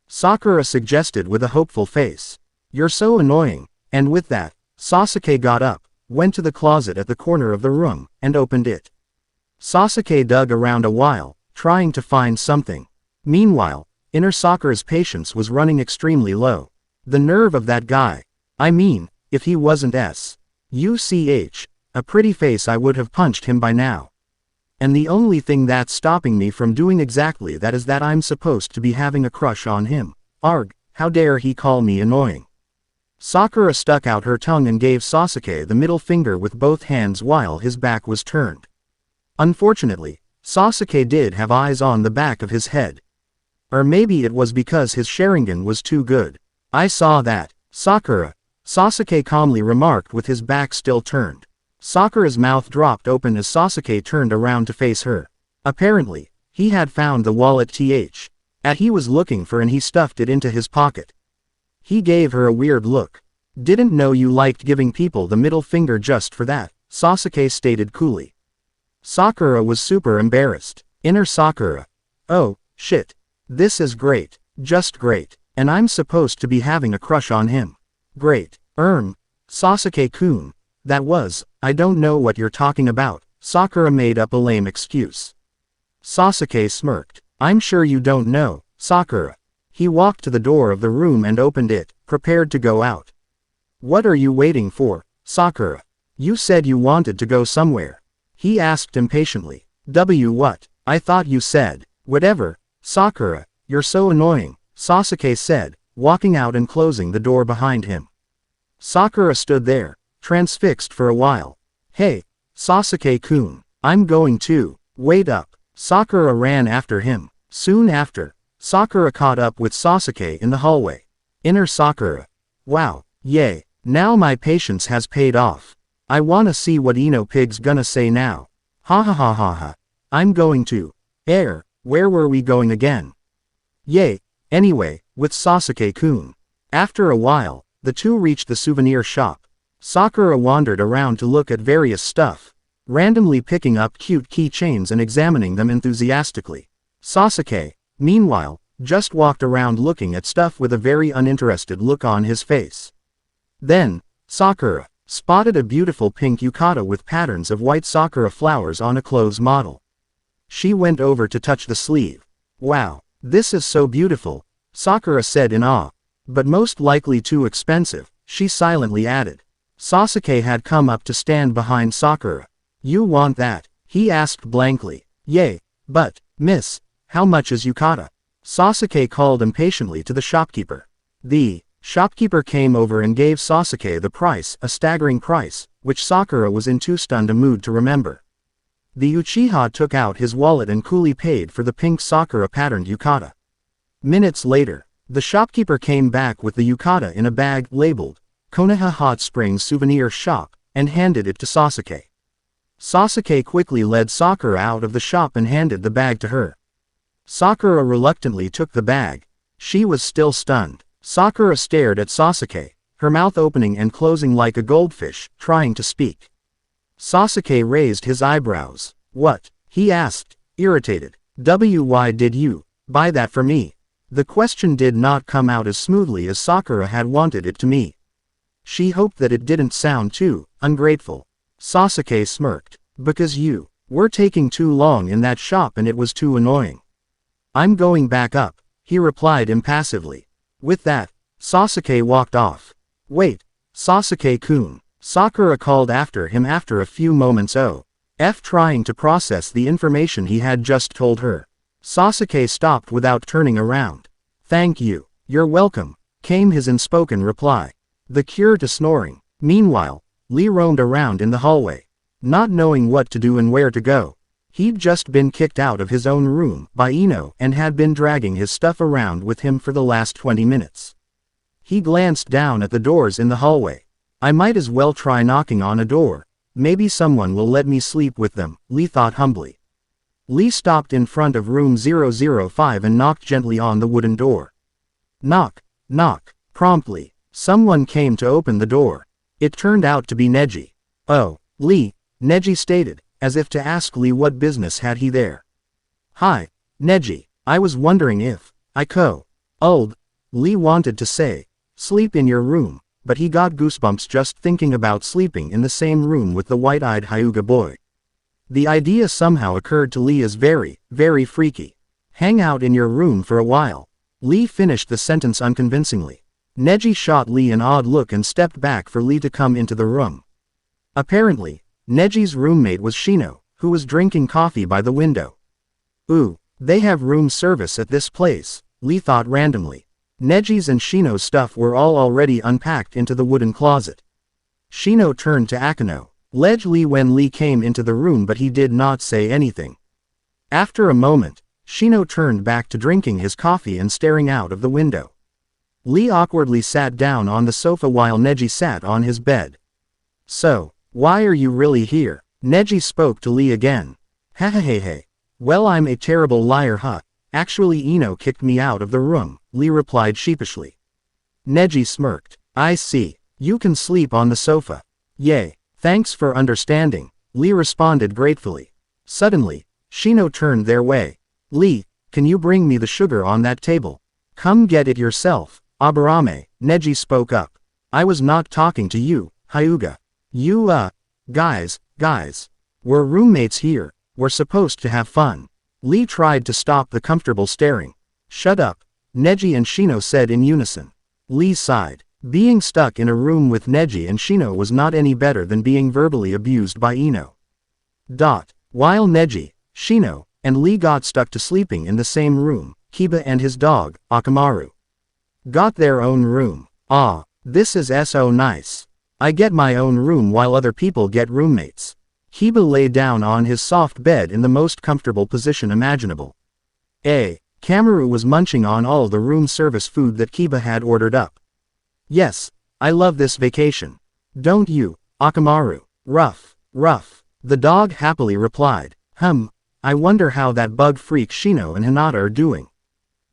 Sakura suggested with a hopeful face. "You're so annoying." And with that, Sasuke got up, went to the closet at the corner of the room, and opened it. Sasuke dug around a while, trying to find something. Meanwhile, Inner Sakura's patience was running extremely low. The nerve of that guy. I mean, if he wasn't a pretty face, I would have punched him by now. And the only thing that's stopping me from doing exactly that is that I'm supposed to be having a crush on him. Arg, how dare he call me annoying. Sakura stuck out her tongue and gave Sasuke the middle finger with both hands while his back was turned. Unfortunately, Sasuke did have eyes on the back of his head. Or maybe it was because his Sharingan was too good. "I saw that, Sakura," Sasuke calmly remarked with his back still turned. Sakura's mouth dropped open as Sasuke turned around to face her. Apparently, he had found the wallet he was looking for and he stuffed it into his pocket. He gave her a weird look. "Didn't know you liked giving people the middle finger just for that," Sasuke stated coolly. Sakura was super embarrassed. Inner Sakura. "Oh, shit. This is great. Just great. And I'm supposed to be having a crush on him. Great. Sasuke-kun. I don't know what you're talking about." Sakura made up a lame excuse. Sasuke smirked. "I'm sure you don't know, Sakura." He walked to the door of the room and opened it, prepared to go out. "What are you waiting for, Sakura? You said you wanted to go somewhere." He asked impatiently. What? I thought you said Whatever, Sakura, you're so annoying, Sasuke said, walking out and closing the door behind him. Sakura stood there, transfixed for a while. Hey, Sasuke-kun, I'm going too. Wait up. Sakura ran after him. Soon after, Sakura caught up with Sasuke in the hallway. Inner Sakura. Wow, yay, now my patience has paid off. I wanna see what Ino Pig's gonna say now. Ha ha ha ha ha. I'm going to. Where were we going again? Yay, anyway, with Sasuke-kun. After a while, the two reached the souvenir shop. Sakura wandered around to look at various stuff, randomly picking up cute keychains and examining them enthusiastically. Sasuke, meanwhile, just walked around looking at stuff with a very uninterested look on his face. Then, Sakura spotted a beautiful pink yukata with patterns of white sakura flowers on a clothes model. She went over to touch the sleeve. Wow, this is so beautiful, Sakura said in awe. But most likely too expensive, she silently added. Sasuke had come up to stand behind Sakura. You want that? He asked blankly. Yay, but, miss, how much is yukata? Sasuke called impatiently to the shopkeeper. The shopkeeper came over and gave Sasuke the price, a staggering price, which Sakura was in too stunned a mood to remember. The Uchiha took out his wallet and coolly paid for the pink sakura patterned yukata. Minutes later, the shopkeeper came back with the yukata in a bag labeled Konoha Hot Springs Souvenir Shop, and handed it to Sasuke. Sasuke quickly led Sakura out of the shop and handed the bag to her. Sakura reluctantly took the bag. She was still stunned. Sakura stared at Sasuke, her mouth opening and closing like a goldfish, trying to speak. Sasuke raised his eyebrows. What? He asked, irritated. Why did you buy that for me? The question did not come out as smoothly as Sakura had wanted it to me. She hoped that it didn't sound too ungrateful. Sasuke smirked. Because you were taking too long in that shop and it was too annoying. I'm going back up, he replied impassively. With that, Sasuke walked off. Wait, Sasuke-kun, Sakura called after him after a few moments trying to process the information he had just told her. Sasuke stopped without turning around. Thank you. You're welcome, came his unspoken reply. The cure to snoring. Meanwhile, Lee roamed around in the hallway, not knowing what to do and where to go. He'd just been kicked out of his own room by Ino and had been dragging his stuff around with him for the last 20 minutes. He glanced down at the doors in the hallway. I might as well try knocking on a door. Maybe someone will let me sleep with them, Lee thought humbly. Lee stopped in front of room 005 and knocked gently on the wooden door. Knock, knock. Promptly, someone came to open the door. It turned out to be Neji. Oh, Lee, Neji stated, as if to ask Lee what business had he there. Hi, Neji, I was wondering if I Lee wanted to say, sleep in your room, but he got goosebumps just thinking about sleeping in the same room with the white-eyed Hyuga boy. The idea somehow occurred to Lee as very, very freaky. Hang out in your room for a while. Lee finished the sentence unconvincingly. Neji shot Lee an odd look and stepped back for Lee to come into the room. Apparently, Neji's roommate was Shino, who was drinking coffee by the window. Ooh, they have room service at this place, Lee thought randomly. Neji's and Shino's stuff were all already unpacked into the wooden closet. Shino turned to Akano, led Lee when Lee came into the room, but he did not say anything. After a moment, Shino turned back to drinking his coffee and staring out of the window. Lee awkwardly sat down on the sofa while Neji sat on his bed. So, why are you really here? Neji spoke to Lee again. Hey. Well, I'm a terrible liar, huh? Actually, Ino kicked me out of the room, Lee replied sheepishly. Neji smirked. I see. You can sleep on the sofa. Yay. Thanks for understanding, Lee responded gratefully. Suddenly, Shino turned their way. Lee, can you bring me the sugar on that table? Come get it yourself, Aburame, Neji spoke up. I was not talking to you, Hyuga. You, guys, we're roommates here, we're supposed to have fun. Lee tried to stop the comfortable staring. Shut up, Neji and Shino said in unison. Lee sighed. Being stuck in a room with Neji and Shino was not any better than being verbally abused by Ino. While Neji, Shino, and Lee got stuck to sleeping in the same room. Kiba and his dog, Akamaru, got their own room. Ah, this is so nice. I get my own room while other people get roommates. Kiba lay down on his soft bed in the most comfortable position imaginable. Kamaru was munching on all the room service food that Kiba had ordered up. Yes, I love this vacation. Don't you, Akamaru? Ruff, ruff. The dog happily replied. I wonder how that bug freak Shino and Hinata are doing.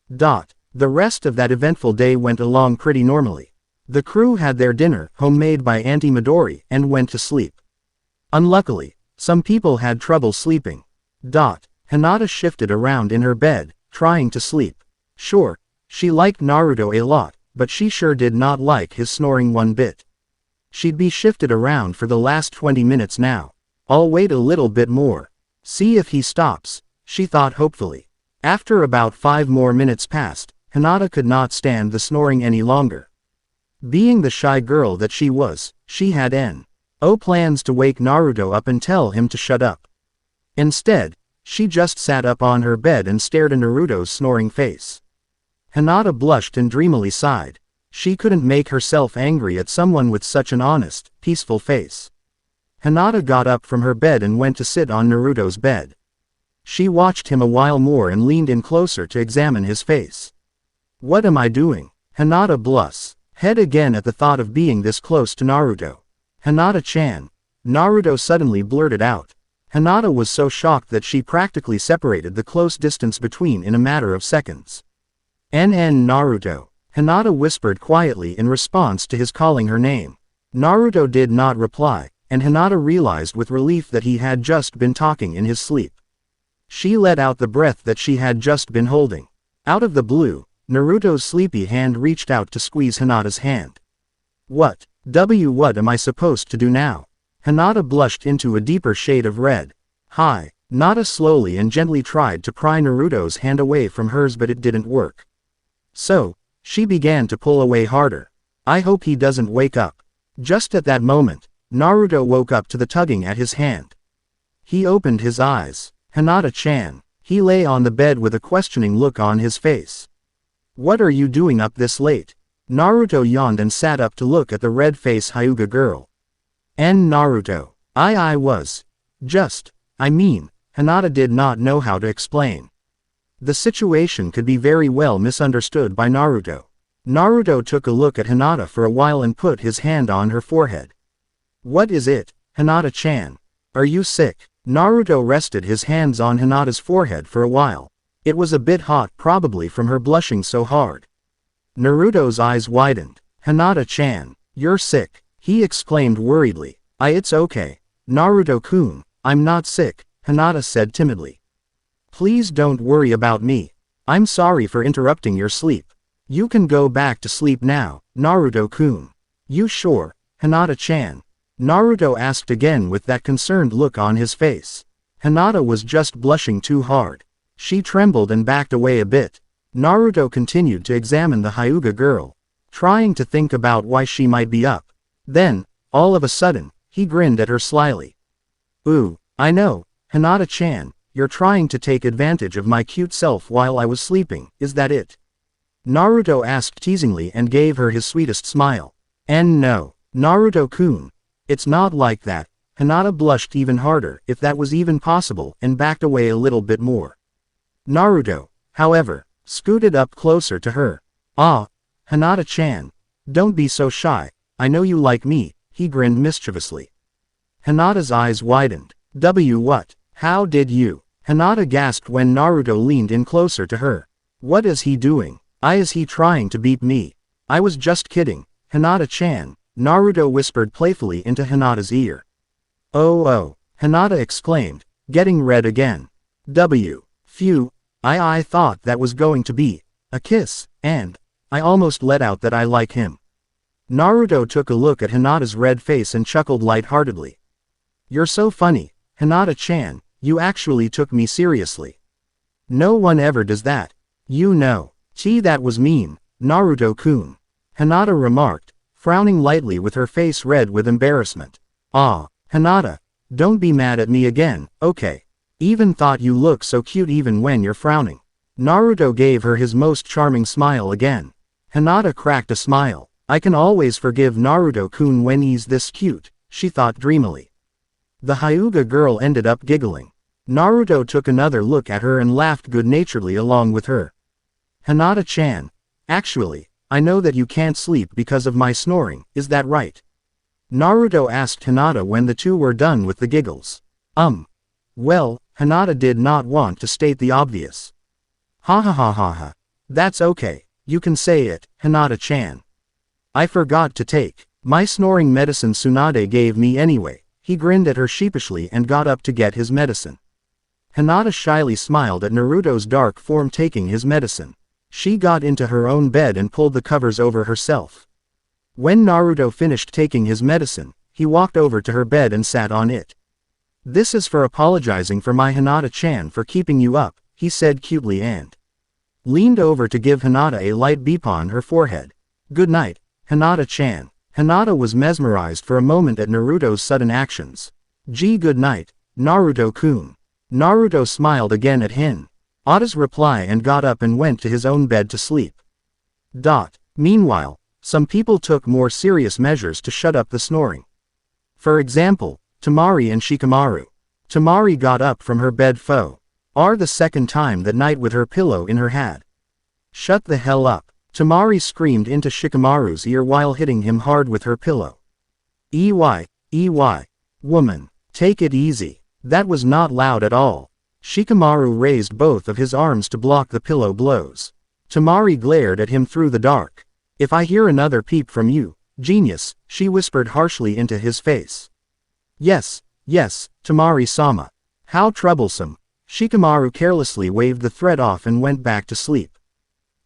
The rest of that eventful day went along pretty normally. The crew had their dinner, homemade by Auntie Midori, and went to sleep. Unluckily, some people had trouble sleeping. Hinata shifted around in her bed, trying to sleep. Sure, she liked Naruto a lot, but she sure did not like his snoring one bit. She'd be shifted around for the last 20 minutes now. I'll wait a little bit more. See if he stops, she thought hopefully. After about 5 more minutes passed, Hinata could not stand the snoring any longer. Being the shy girl that she was, she had no plans to wake Naruto up and tell him to shut up. Instead, she just sat up on her bed and stared at Naruto's snoring face. Hinata blushed and dreamily sighed. She couldn't make herself angry at someone with such an honest, peaceful face. Hinata got up from her bed and went to sit on Naruto's bed. She watched him a while more and leaned in closer to examine his face. What am I doing? Hinata blushed head again at the thought of being this close to Naruto. Hinata-chan. Naruto suddenly blurted out. Hinata was so shocked that she practically separated the close distance between in a matter of seconds. Naruto. Hinata whispered quietly in response to his calling her name. Naruto did not reply, and Hinata realized with relief that he had just been talking in his sleep. She let out the breath that she had just been holding. Out of the blue, Naruto's sleepy hand reached out to squeeze Hinata's hand. What am I supposed to do now? Hinata blushed into a deeper shade of red. Hi. Hinata slowly and gently tried to pry Naruto's hand away from hers, but it didn't work. So, she began to pull away harder. I hope he doesn't wake up. Just at that moment, Naruto woke up to the tugging at his hand. He opened his eyes. Hinata-chan. He lay on the bed with a questioning look on his face. What are you doing up this late? Naruto yawned and sat up to look at the red-faced Hyuga girl. Naruto. I was. Hinata did not know how to explain. The situation could be very well misunderstood by Naruto. Naruto took a look at Hinata for a while and put his hand on her forehead. What is it, Hinata-chan? Are you sick? Naruto rested his hands on Hinata's forehead for a while. It was a bit hot, probably from her blushing so hard. Naruto's eyes widened. Hinata-chan, you're sick, he exclaimed worriedly. It's okay. Naruto-kun, I'm not sick, Hinata said timidly. Please don't worry about me. I'm sorry for interrupting your sleep. You can go back to sleep now, Naruto-kun. You sure, Hinata-chan? Naruto asked again with that concerned look on his face. Hinata was just blushing too hard. She trembled and backed away a bit. Naruto continued to examine the Hyuga girl, trying to think about why she might be up. Then, all of a sudden, he grinned at her slyly. Ooh, I know, Hinata-chan, you're trying to take advantage of my cute self while I was sleeping, is that it? Naruto asked teasingly and gave her his sweetest smile. No, Naruto-kun, it's not like that. Hinata blushed even harder, if that was even possible, and backed away a little bit more. Naruto, however, scooted up closer to her. Hinata-chan, don't be so shy, I know you like me, he grinned mischievously. Hinata's eyes widened. What? How did you? Hinata gasped when Naruto leaned in closer to her. What is he doing? Is he trying to beat me? I was just kidding, Hinata-chan, Naruto whispered playfully into Hinata's ear. Oh, Hinata exclaimed, getting red again. Phew, I thought that was going to be a kiss, and I almost let out that I like him. Naruto took a look at Hinata's red face and chuckled lightheartedly. You're so funny, Hinata-chan, you actually took me seriously. No one ever does that. You know. Gee, that was mean, Naruto-kun. Hinata remarked, frowning lightly with her face red with embarrassment. Hinata, don't be mad at me again, okay? Even thought you look so cute even when you're frowning. Naruto gave her his most charming smile again. Hinata cracked a smile. I can always forgive Naruto-kun when he's this cute, she thought dreamily. The Hyuga girl ended up giggling. Naruto took another look at her and laughed good-naturedly along with her. Hinata-chan. Actually, I know that you can't sleep because of my snoring, is that right? Naruto asked Hinata when the two were done with the giggles. Well, Hinata did not want to state the obvious. Ha ha ha ha ha. That's okay, you can say it, Hinata-chan. I forgot to take my snoring medicine Tsunade gave me anyway. He grinned at her sheepishly and got up to get his medicine. Hinata shyly smiled at Naruto's dark form taking his medicine. She got into her own bed and pulled the covers over herself. When Naruto finished taking his medicine, he walked over to her bed and sat on it. This is for apologizing for my Hinata-chan for keeping you up, he said cutely and leaned over to give Hinata a light beep on her forehead. Good night, Hinata-chan. Hinata was mesmerized for a moment at Naruto's sudden actions. Gee, good night, Naruto-kun. Naruto smiled again at Hinata's reply and got up and went to his own bed to sleep. Meanwhile, some people took more serious measures to shut up the snoring. For example, Temari and Shikamaru. Temari got up from her bed the second time that night with her pillow in her hand. Shut the hell up. Temari screamed into Shikamaru's ear while hitting him hard with her pillow. Woman, take it easy. That was not loud at all. Shikamaru raised both of his arms to block the pillow blows. Temari glared at him through the dark. If I hear another peep from you, genius, she whispered harshly into his face. Yes, Temari-sama. How troublesome. Shikamaru carelessly waved the thread off and went back to sleep.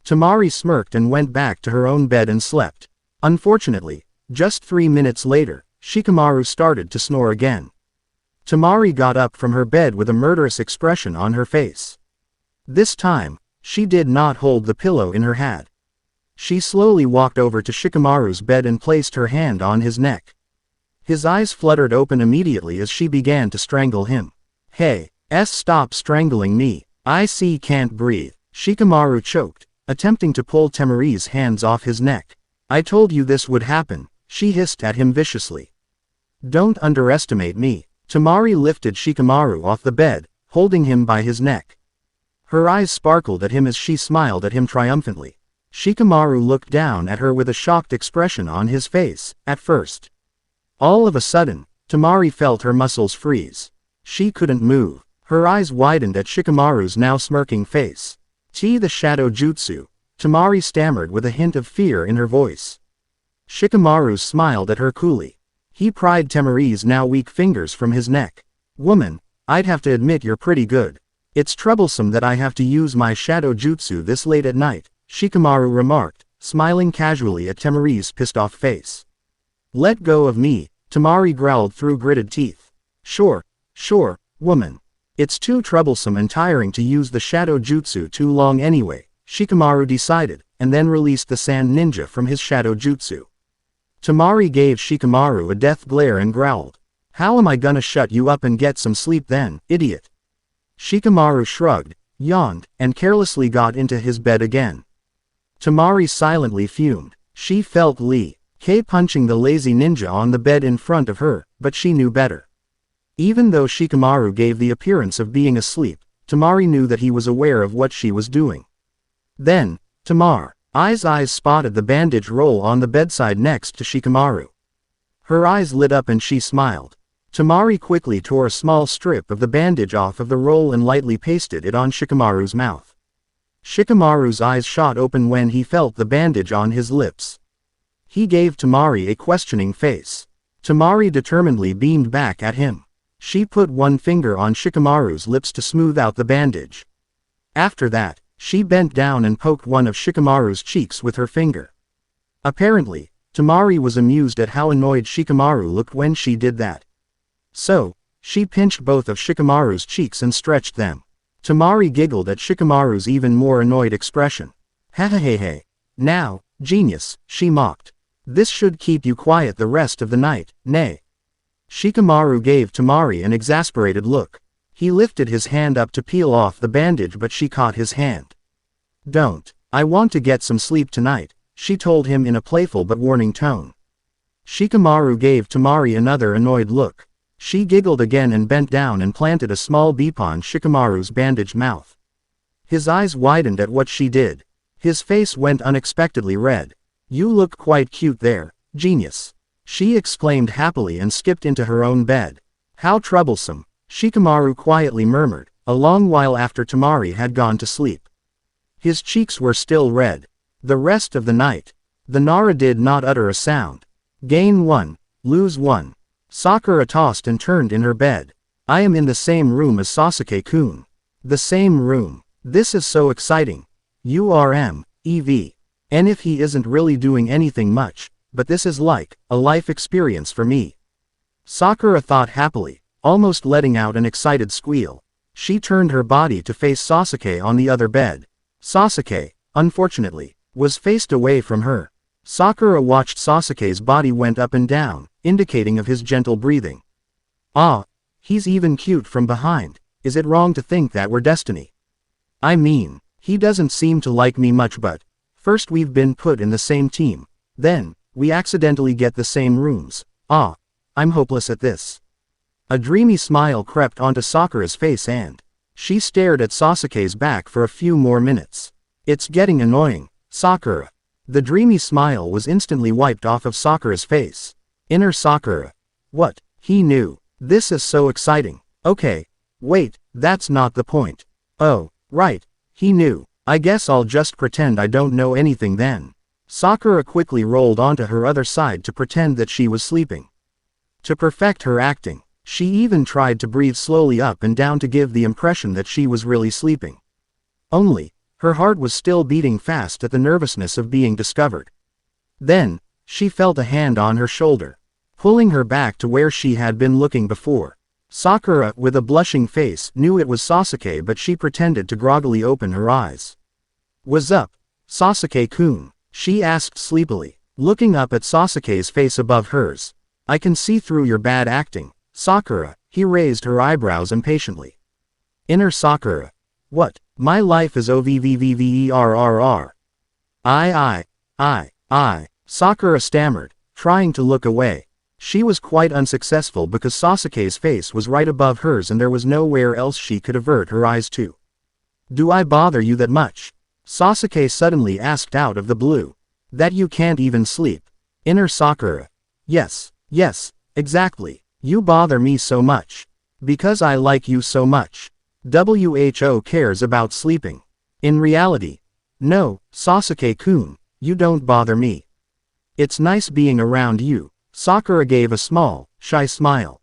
Temari smirked and went back to her own bed and slept. Unfortunately, just 3 minutes later, Shikamaru started to snore again. Temari got up from her bed with a murderous expression on her face. This time, she did not hold the pillow in her hand. She slowly walked over to Shikamaru's bed and placed her hand on his neck. His eyes fluttered open immediately as she began to strangle him. Hey, stop strangling me. I can't breathe. Shikamaru choked, attempting to pull Temari's hands off his neck. I told you this would happen, she hissed at him viciously. Don't underestimate me. Temari lifted Shikamaru off the bed, holding him by his neck. Her eyes sparkled at him as she smiled at him triumphantly. Shikamaru looked down at her with a shocked expression on his face, at first. All of a sudden, Temari felt her muscles freeze. She couldn't move. Her eyes widened at Shikamaru's now smirking face. The shadow jutsu, Temari stammered with a hint of fear in her voice. Shikamaru smiled at her coolly. He pried Temari's now weak fingers from his neck. Woman, I'd have to admit you're pretty good. It's troublesome that I have to use my shadow jutsu this late at night, Shikamaru remarked, smiling casually at Temari's pissed-off face. Let go of me, Temari growled through gritted teeth. Sure, woman. It's too troublesome and tiring to use the shadow jutsu too long anyway, Shikamaru decided, and then released the sand ninja from his shadow jutsu. Temari gave Shikamaru a death glare and growled. How am I gonna shut you up and get some sleep then, idiot? Shikamaru shrugged, yawned, and carelessly got into his bed again. Temari silently fumed. She felt Lee K punching the lazy ninja on the bed in front of her, but she knew better. Even though Shikamaru gave the appearance of being asleep, Temari knew that he was aware of what she was doing. Then, Temari's eyes spotted the bandage roll on the bedside next to Shikamaru. Her eyes lit up and she smiled. Temari quickly tore a small strip of the bandage off of the roll and lightly pasted it on Shikamaru's mouth. Shikamaru's eyes shot open when he felt the bandage on his lips. He gave Temari a questioning face. Temari determinedly beamed back at him. She put one finger on Shikamaru's lips to smooth out the bandage. After that, she bent down and poked one of Shikamaru's cheeks with her finger. Apparently, Temari was amused at how annoyed Shikamaru looked when she did that. So, she pinched both of Shikamaru's cheeks and stretched them. Temari giggled at Shikamaru's even more annoyed expression. Hey. Now, genius, she mocked. This should keep you quiet the rest of the night, nay. Shikamaru gave Temari an exasperated look. He lifted his hand up to peel off the bandage, but she caught his hand. Don't. I want to get some sleep tonight, she told him in a playful but warning tone. Shikamaru gave Temari another annoyed look. She giggled again and bent down and planted a small beep on Shikamaru's bandaged mouth. His eyes widened at what she did. His face went unexpectedly red. You look quite cute there, genius, she exclaimed happily and skipped into her own bed. How troublesome, Shikamaru quietly murmured, a long while after Temari had gone to sleep. His cheeks were still red. The rest of the night, the Nara did not utter a sound. Gain 1, lose 1. Sakura tossed and turned in her bed. I am in the same room as Sasuke-kun. The same room. This is so exciting. EV. And if he isn't really doing anything much, but this is like a life experience for me. Sakura thought happily, almost letting out an excited squeal. She turned her body to face Sasuke on the other bed. Sasuke, unfortunately, was faced away from her. Sakura watched Sasuke's body went up and down, indicating of his gentle breathing. Ah, he's even cute from behind. Is it wrong to think that we're destiny? I mean, he doesn't seem to like me much, but first we've been put in the same team, then we accidentally get the same rooms. Ah, I'm hopeless at this. A dreamy smile crept onto Sakura's face and she stared at Sasuke's back for a few more minutes. It's getting annoying, Sakura. The dreamy smile was instantly wiped off of Sakura's face. Inner Sakura. What? He knew. This is so exciting. Okay. Wait, that's not the point. Oh, right. He knew. I guess I'll just pretend I don't know anything then. Sakura quickly rolled onto her other side to pretend that she was sleeping. To perfect her acting, she even tried to breathe slowly up and down to give the impression that she was really sleeping. Only, her heart was still beating fast at the nervousness of being discovered. Then, she felt a hand on her shoulder, pulling her back to where she had been looking before. Sakura, with a blushing face, knew it was Sasuke, but she pretended to groggily open her eyes. What's up, Sasuke-kun? She asked sleepily, looking up at Sasuke's face above hers. I can see through your bad acting, Sakura. He raised her eyebrows impatiently. Inner Sakura. What? My life is OVVVVERRR. I. Sakura stammered, trying to look away. She was quite unsuccessful because Sasuke's face was right above hers and there was nowhere else she could avert her eyes to. Do I bother you that much? Sasuke suddenly asked out of the blue. That you can't even sleep? Inner Sakura. Yes, exactly. You bother me so much. Because I like you so much. WHO cares about sleeping. In reality. No, Sasuke-kun, you don't bother me. It's nice being around you. Sakura gave a small, shy smile.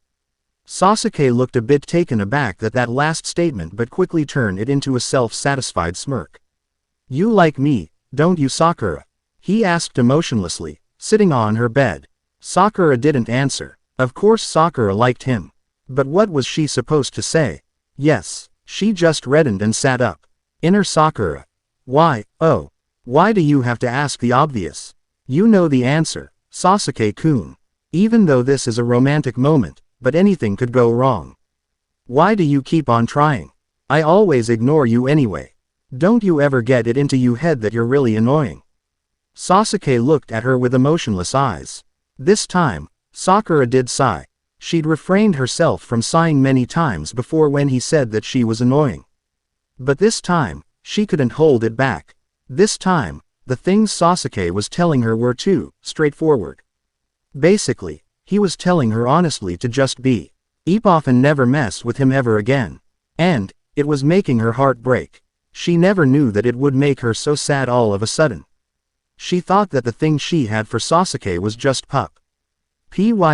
Sasuke looked a bit taken aback at that last statement but quickly turned it into a self-satisfied smirk. You like me, don't you, Sakura? He asked emotionlessly, sitting on her bed. Sakura didn't answer. Of course Sakura liked him. But what was she supposed to say? Yes, she just reddened and sat up. Inner Sakura. Why, oh. Why do you have to ask the obvious? You know the answer, Sasuke-kun. Even though this is a romantic moment, but anything could go wrong. Why do you keep on trying? I always ignore you anyway. Don't you ever get it into your head that you're really annoying? Sasuke looked at her with emotionless eyes. This time, Sakura did sigh. She'd refrained herself from sighing many times before when he said that she was annoying. But this time, she couldn't hold it back. This time, the things Sasuke was telling her were too straightforward. Basically, he was telling her honestly to just be off and never mess with him ever again. And it was making her heart break. She never knew that it would make her so sad all of a sudden. She thought that the thing she had for Sasuke was just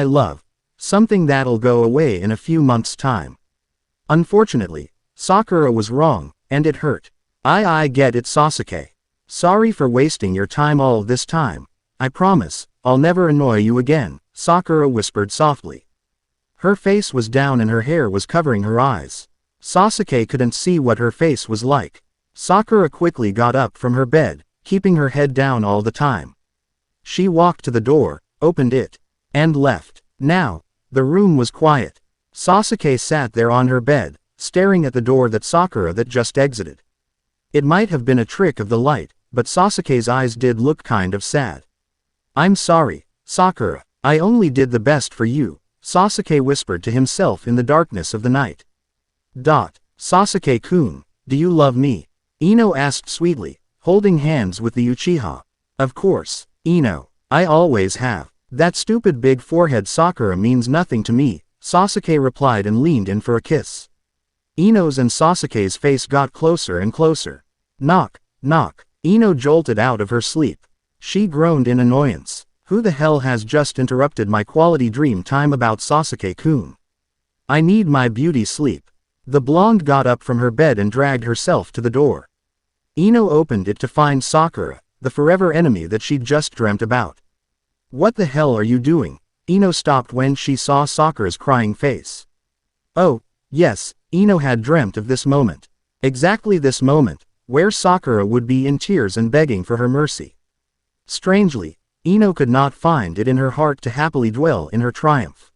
love. Something that'll go away in a few months' time. Unfortunately, Sakura was wrong, and it hurt. I get it, Sasuke. Sorry for wasting your time all this time. I promise, I'll never annoy you again, Sakura whispered softly. Her face was down and her hair was covering her eyes. Sasuke couldn't see what her face was like. Sakura quickly got up from her bed, keeping her head down all the time. She walked to the door, opened it, and left. Now, the room was quiet. Sasuke sat there on her bed, staring at the door that Sakura that just exited. It might have been a trick of the light, but Sasuke's eyes did look kind of sad. I'm sorry, Sakura, I only did the best for you, Sasuke whispered to himself in the darkness of the night. Sasuke-kun, do you love me? Ino asked sweetly, holding hands with the Uchiha. Of course, Ino, I always have. That stupid big forehead Sakura means nothing to me, Sasuke replied and leaned in for a kiss. Ino's and Sasuke's face got closer and closer. Knock, knock, Ino jolted out of her sleep. She groaned in annoyance. Who the hell has just interrupted my quality dream time about Sasuke-kun? I need my beauty sleep. The blonde got up from her bed and dragged herself to the door. Ino opened it to find Sakura, the forever enemy that she'd just dreamt about. What the hell are you doing? Ino stopped when she saw Sakura's crying face. Oh, yes, Ino had dreamt of this moment. Exactly this moment, where Sakura would be in tears and begging for her mercy. Strangely, Ino could not find it in her heart to happily dwell in her triumph.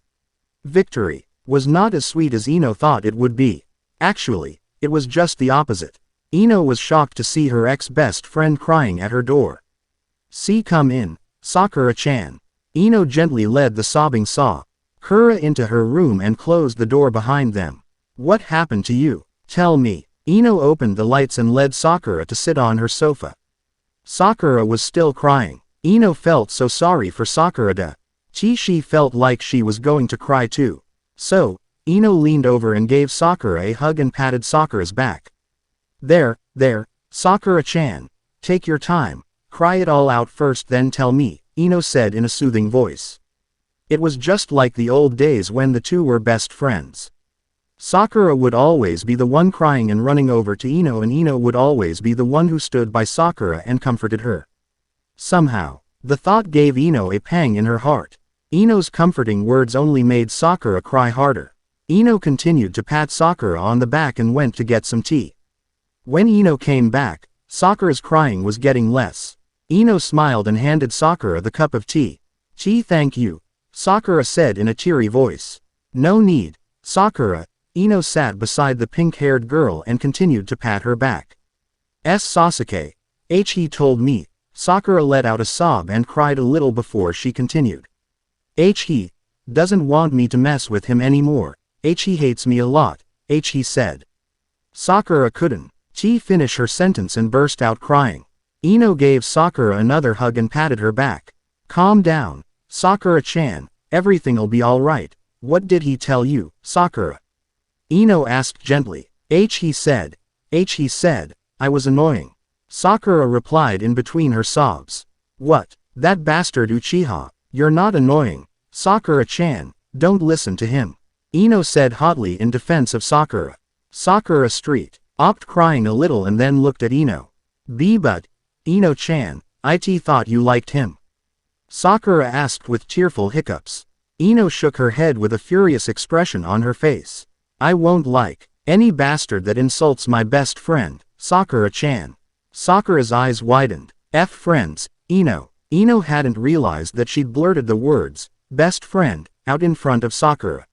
Victory was not as sweet as Ino thought it would be. Actually, it was just the opposite. Ino was shocked to see her ex-best friend crying at her door. See, come in, Sakura-chan. Ino gently led the sobbing Sakura into her room and closed the door behind them. What happened to you? Tell me. Ino opened the lights and led Sakura to sit on her sofa. Sakura was still crying. Ino felt so sorry for Sakura. She felt like she was going to cry too. So, Ino leaned over and gave Sakura a hug and patted Sakura's back. There, Sakura-chan. Take your time. Cry it all out first then tell me, Ino said in a soothing voice. It was just like the old days when the two were best friends. Sakura would always be the one crying and running over to Ino, and Ino would always be the one who stood by Sakura and comforted her. Somehow, the thought gave Ino a pang in her heart. Ino's comforting words only made Sakura cry harder. Ino continued to pat Sakura on the back and went to get some tea. When Ino came back, Sakura's crying was getting less. Ino smiled and handed Sakura the cup of tea. Tea, thank you, Sakura said in a teary voice. No need, Sakura. Ino sat beside the pink-haired girl and continued to pat her back. Sasuke. He told me. Sakura let out a sob and cried a little before she continued. He doesn't want me to mess with him anymore. He hates me a lot, he said. Sakura couldn't finish her sentence and burst out crying. Ino gave Sakura another hug and patted her back. Calm down, Sakura-chan, everything'll be alright. What did he tell you, Sakura? Ino asked gently. He said, I was annoying. Sakura replied in between her sobs. What? That bastard Uchiha. You're not annoying. Sakura-chan, don't listen to him. Ino said hotly in defense of Sakura. Sakura stopped crying a little and then looked at Ino. But, Ino-chan, I thought you liked him. Sakura asked with tearful hiccups. Ino shook her head with a furious expression on her face. I won't like any bastard that insults my best friend, Sakura-chan. Sakura's eyes widened. Friends, Ino. Ino hadn't realized that she'd blurted the words, best friend, out in front of Sakura.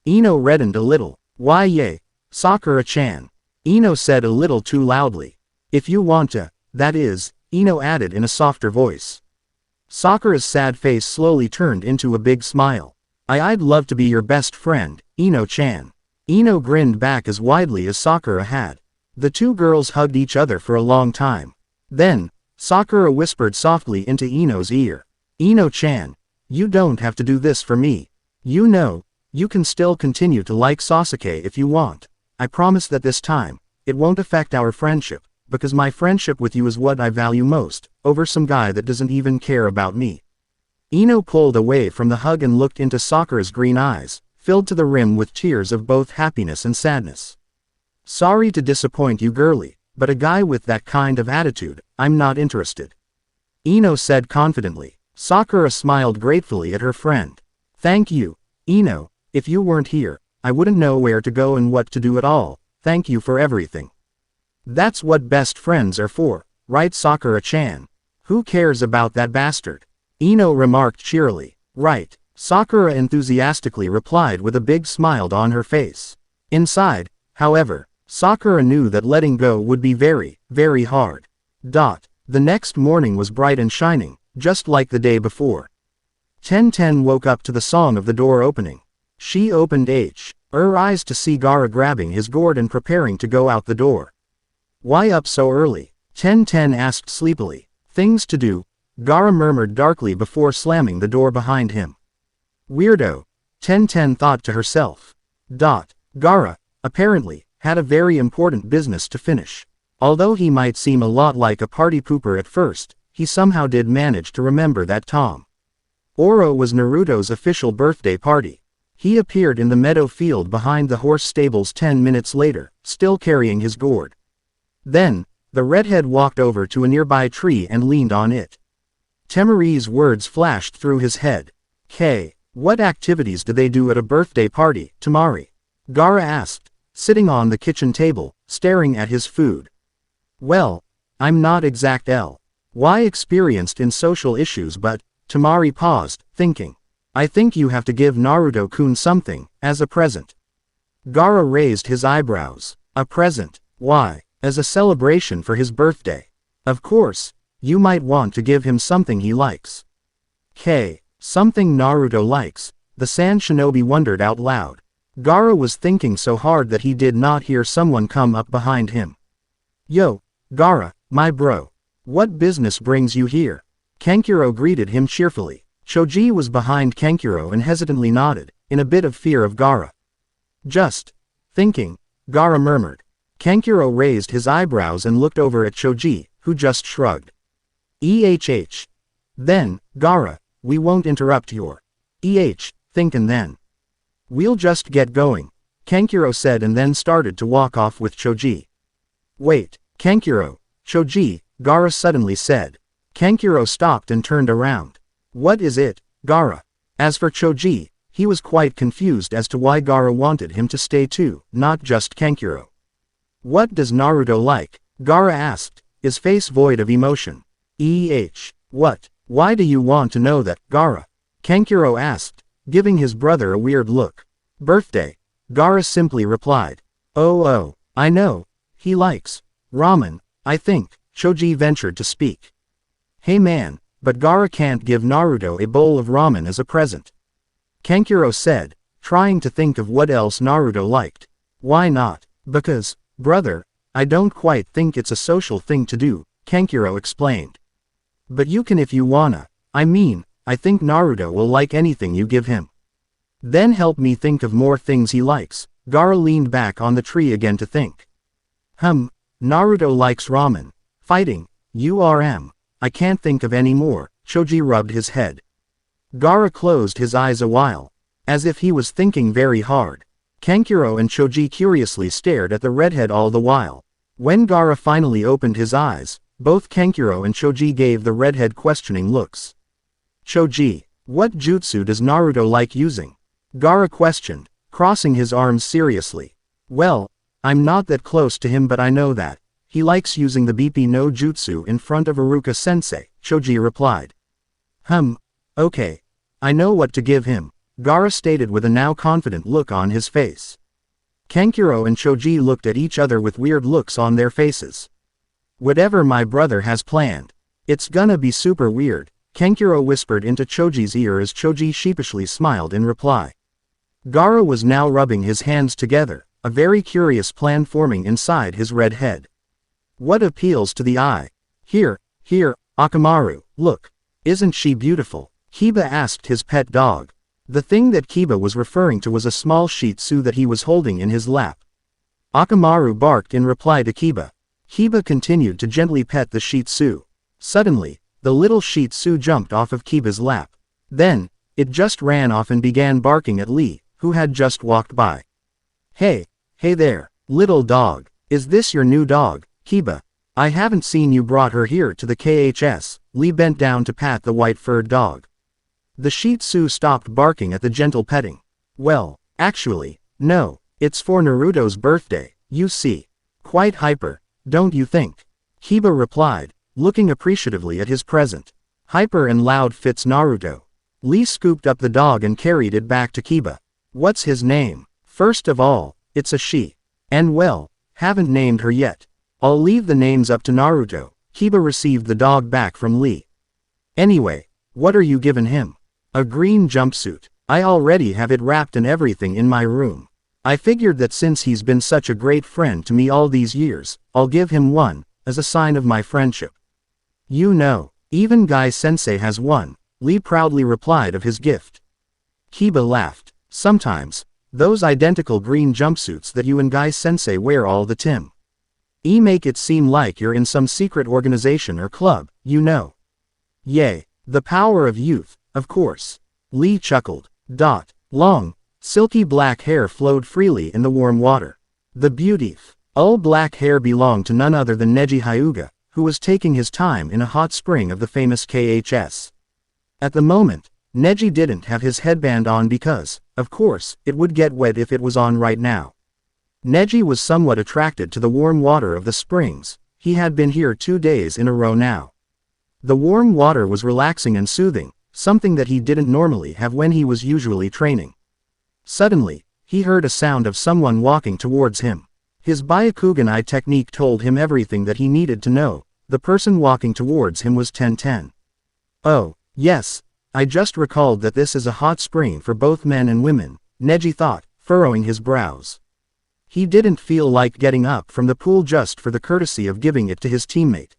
Ino reddened a little. Why yay, Sakura-chan. Ino said a little too loudly. If you want to, that is, Ino added in a softer voice. Sakura's sad face slowly turned into a big smile. I'd love to be your best friend, Ino-chan. Ino grinned back as widely as Sakura had. The two girls hugged each other for a long time. Then, Sakura whispered softly into Ino's ear. Ino-chan, you don't have to do this for me. You know, you can still continue to like Sasuke if you want. I promise that this time, it won't affect our friendship, because my friendship with you is what I value most, over some guy that doesn't even care about me. Ino pulled away from the hug and looked into Sakura's green eyes, filled to the rim with tears of both happiness and sadness. Sorry to disappoint you, girlie, but a guy with that kind of attitude, I'm not interested. Ino said confidently. Sakura smiled gratefully at her friend. Thank you, Ino. If you weren't here, I wouldn't know where to go and what to do at all. Thank you for everything. That's what best friends are for, right, Sakura-chan? Who cares about that bastard? Ino remarked cheerily. Right, Sakura enthusiastically replied with a big smile on her face. Inside, However, Sakura knew that letting go would be very, very hard. The next morning was bright and shining, just like the day before. Ten woke up to the song of the door opening. She opened her eyes to see Gaara grabbing his gourd and preparing to go out the door. Why up so early? Ten asked sleepily. Things to do, Gaara murmured darkly before slamming the door behind him. Weirdo, Ten thought to herself. Gaara, apparently, had a very important business to finish. Although he might seem a lot like a party pooper at first, he somehow did manage to remember that Tom Oro was Naruto's official birthday party. He appeared in the meadow field behind the horse stables 10 minutes later, still carrying his gourd. Then, the redhead walked over to a nearby tree and leaned on it. Temari's words flashed through his head. What activities do they do at a birthday party, Temari? Gaara asked, sitting on the kitchen table, staring at his food. Well, I'm not experienced in social issues, but, Temari paused, thinking. I think you have to give Naruto-kun something, as a present. Gaara raised his eyebrows. A present? Why? As a celebration for his birthday. Of course, you might want to give him something he likes. Something Naruto likes, the Sand Shinobi wondered out loud. Gaara was thinking so hard that he did not hear someone come up behind him. Yo, Gaara, my bro. What business brings you here? Kankuro greeted him cheerfully. Choji was behind Kankuro and hesitantly nodded, in a bit of fear of Gaara. Just thinking, Gaara murmured. Kankuro raised his eyebrows and looked over at Choji, who just shrugged. Then, Gaara, we won't interrupt your thinkin' then. We'll just get going, Kankuro said and then started to walk off with Choji. Wait, Kankuro, Choji, Gaara suddenly said. Kankuro stopped and turned around. What is it, Gaara? As for Choji, he was quite confused as to why Gaara wanted him to stay too, not just Kankuro. What does Naruto like? Gaara asked, his face void of emotion. What? Why do you want to know that, Gaara? Kankuro asked, giving his brother a weird look. Birthday. Gaara simply replied. Oh, I know. He likes ramen, I think, Choji ventured to speak. Hey man, but Gaara can't give Naruto a bowl of ramen as a present. Kankuro said, trying to think of what else Naruto liked. Why not? Because, brother, I don't quite think it's a social thing to do, Kankuro explained. But you can if you wanna. I think Naruto will like anything you give him. Then help me think of more things he likes. Gaara leaned back on the tree again to think. Naruto likes ramen. Fighting. I can't think of any more, Choji rubbed his head. Gaara closed his eyes a while, as if he was thinking very hard. Kankuro and Choji curiously stared at the redhead all the while. When Gaara finally opened his eyes, both Kankuro and Choji gave the redhead questioning looks. Choji, what jutsu does Naruto like using? Gaara questioned, crossing his arms seriously. Well, I'm not that close to him but I know that. He likes using the BP no jutsu in front of Iruka-sensei, Choji replied. Okay. I know what to give him, Gaara stated with a now confident look on his face. Kankuro and Choji looked at each other with weird looks on their faces. Whatever my brother has planned. It's gonna be super weird, Kankuro whispered into Choji's ear as Choji sheepishly smiled in reply. Gaara was now rubbing his hands together, a very curious plan forming inside his red head. What appeals to the eye? Here, Akamaru, look. Isn't she beautiful? Kiba asked his pet dog. The thing that Kiba was referring to was a small Shih Tzu that he was holding in his lap. Akamaru barked in reply to Kiba. Kiba continued to gently pet the Shih Tzu. Suddenly, the little Shih Tzu jumped off of Kiba's lap. Then, it just ran off and began barking at Lee, who had just walked by. Hey there, little dog. Is this your new dog, Kiba? I haven't seen you brought her here to the KHS. Lee bent down to pat the white-furred dog. The Shih Tzu stopped barking at the gentle petting. Well, actually, no, it's for Naruto's birthday, you see. Quite hyper, don't you think? Kiba replied, looking appreciatively at his present. Hyper and loud fits Naruto. Lee scooped up the dog and carried it back to Kiba. What's his name? First of all, it's a she. And well, haven't named her yet. I'll leave the names up to Naruto. Kiba received the dog back from Lee. Anyway, what are you giving him? A green jumpsuit. I already have it wrapped and everything in my room. I figured that since he's been such a great friend to me all these years, I'll give him one, as a sign of my friendship. You know, even Guy-sensei has one, Lee proudly replied of his gift. Kiba laughed. Sometimes, those identical green jumpsuits that you and Guy-sensei wear all the time. Make it seem like you're in some secret organization or club, you know. Yay, the power of youth, of course. Lee chuckled. Long, silky black hair flowed freely in the warm water. The beautiful black hair belonged to none other than Neji Hyuga, who was taking his time in a hot spring of the famous KHS. At the moment, Neji didn't have his headband on because, of course, it would get wet if it was on right now. Neji was somewhat attracted to the warm water of the springs. He had been here 2 days in a row now. The warm water was relaxing and soothing, something that he didn't normally have when he was usually training. Suddenly, he heard a sound of someone walking towards him. His Byakugan technique told him everything that he needed to know. The person walking towards him was Tenten. Oh, yes, I just recalled that this is a hot spring for both men and women, Neji thought, furrowing his brows. He didn't feel like getting up from the pool just for the courtesy of giving it to his teammate.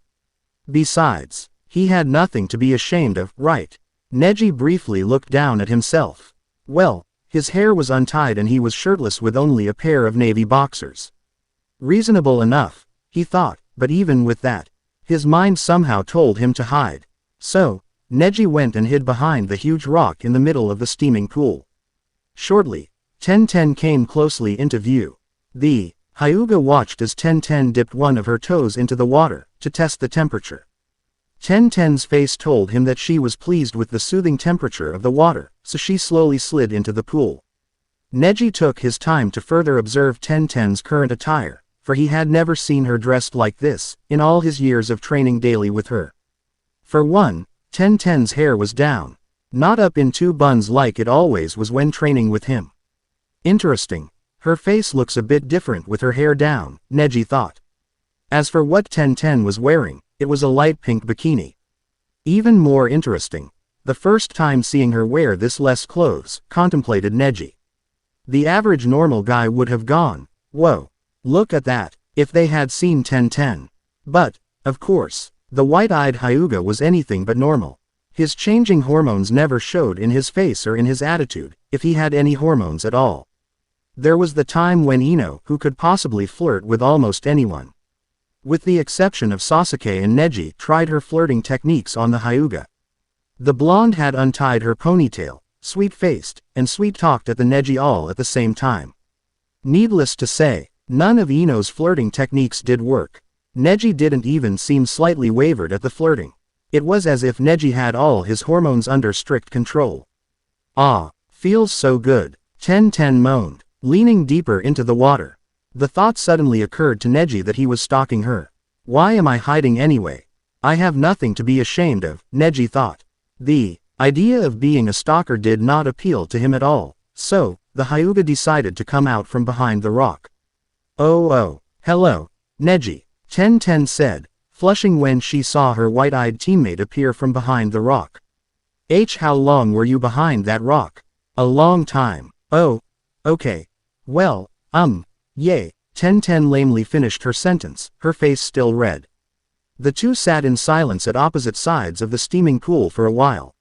Besides, he had nothing to be ashamed of, right? Neji briefly looked down at himself. Well, his hair was untied and he was shirtless with only a pair of navy boxers. Reasonable enough, he thought, but even with that, his mind somehow told him to hide. So, Neji went and hid behind the huge rock in the middle of the steaming pool. Shortly, Tenten came closely into view. The Hyuga watched as Tenten dipped one of her toes into the water, to test the temperature. Tenten's face told him that she was pleased with the soothing temperature of the water, so she slowly slid into the pool. Neji took his time to further observe Tenten's current attire, for he had never seen her dressed like this, in all his years of training daily with her. For one, Tenten's hair was down, not up in 2 buns like it always was when training with him. Interesting. Her face looks a bit different with her hair down, Neji thought. As for what Tenten was wearing, it was a light pink bikini. Even more interesting, the first time seeing her wear this less clothes, contemplated Neji. The average normal guy would have gone, whoa, look at that, if they had seen Tenten. But, of course, the white-eyed Hyuga was anything but normal. His changing hormones never showed in his face or in his attitude, if he had any hormones at all. There was the time when who could possibly flirt with almost anyone. With the exception of Sasuke and Neji, tried her flirting techniques on the Hyuga. The blonde had untied her ponytail, sweet-faced, and sweet-talked at the Neji all at the same time. Needless to say, none of Ino's flirting techniques did work. Neji didn't even seem slightly wavered at the flirting. It was as if Neji had all his hormones under strict control. Ah, feels so good, Tenten moaned, leaning deeper into the water. The thought suddenly occurred to Neji that he was stalking her. Why am I hiding anyway? I have nothing to be ashamed of, Neji thought. The idea of being a stalker did not appeal to him at all, so, the Hyuga decided to come out from behind the rock. Oh, hello, Neji, Tenten said, flushing when she saw her white-eyed teammate appear from behind the rock. How long were you behind that rock? A long time. Oh, okay. Well, yay, Tenten lamely finished her sentence, her face still red. The two sat in silence at opposite sides of the steaming pool for a while.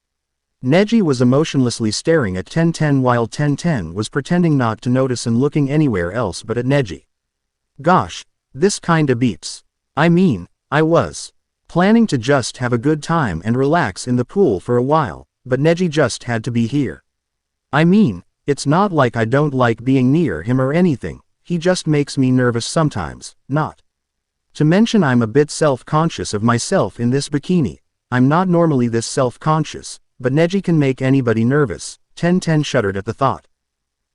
Neji was emotionlessly staring at Tenten while Tenten was pretending not to notice and looking anywhere else but at Neji. Gosh, this kinda beeps. I mean, I was planning to just have a good time and relax in the pool for a while, but Neji just had to be here. I mean, it's not like I don't like being near him or anything, he just makes me nervous sometimes, not to mention I'm a bit self-conscious of myself in this bikini. I'm not normally this self-conscious, but Neji can make anybody nervous. Tenten shuddered at the thought.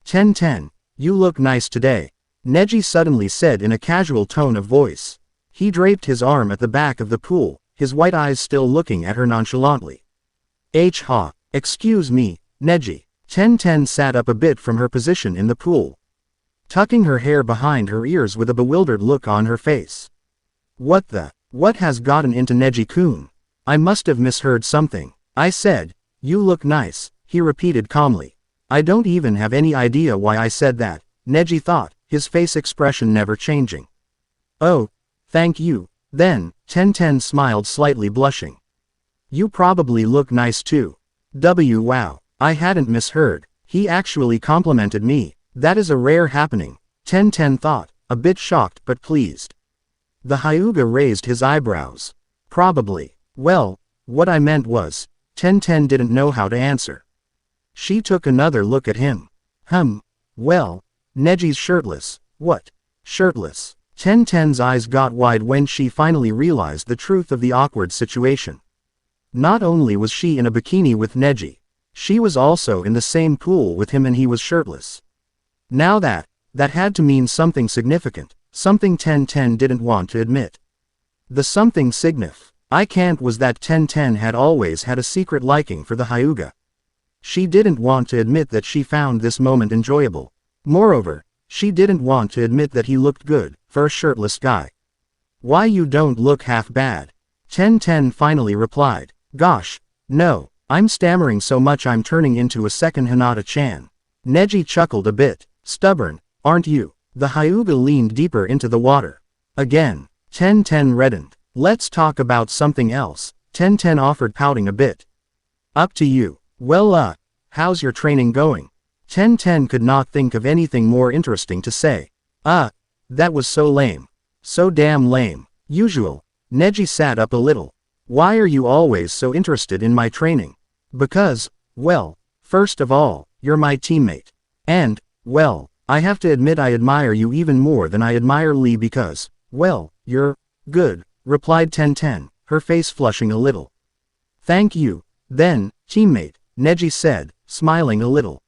Tenten, you look nice today, Neji suddenly said in a casual tone of voice. He draped his arm at the back of the pool, his white eyes still looking at her nonchalantly. Excuse me, Neji. Tenten sat up a bit from her position in the pool. tucking her hair behind her ears with a bewildered look on her face. What has gotten into Neji-kun? I must have misheard something. I said, you look nice, he repeated calmly. I don't even have any idea why I said that, Neji thought, his face expression never changing. Oh, thank you, then, Tenten smiled slightly blushing. You probably look nice too. Wow, I hadn't misheard, he actually complimented me, that is a rare happening, Tenten thought, a bit shocked but pleased. The Hyuga raised his eyebrows. Probably. Well, what I meant was, Tenten didn't know how to answer. She took another look at him. Well, Neji's shirtless. What? Shirtless. Tenten's eyes got wide when she finally realized the truth of the awkward situation. Not only was she in a bikini with Neji, she was also in the same pool with him and he was shirtless. Now that had to mean something significant, something Tenten didn't want to admit. The something was that Tenten had always had a secret liking for the Hyuga. She didn't want to admit that she found this moment enjoyable. Moreover, she didn't want to admit that he looked good, for a shirtless guy. Why you don't look half bad? Tenten finally replied. Gosh, no, I'm stammering so much I'm turning into a second Hinata-chan. Neji chuckled a bit. Stubborn, aren't you? The Hyuga leaned deeper into the water. Again, Tenten reddened. Let's talk about something else, Tenten offered, pouting a bit. Up to you. Well, how's your training going? Tenten could not think of anything more interesting to say. That was so lame. So damn lame. Usual. Neji sat up a little. Why are you always so interested in my training? Because, well, first of all, you're my teammate. And, well, I have to admit I admire you even more than I admire Lee because, well, you're good, replied Tenten, her face flushing a little. Thank you, then, teammate, Neji said, smiling a little.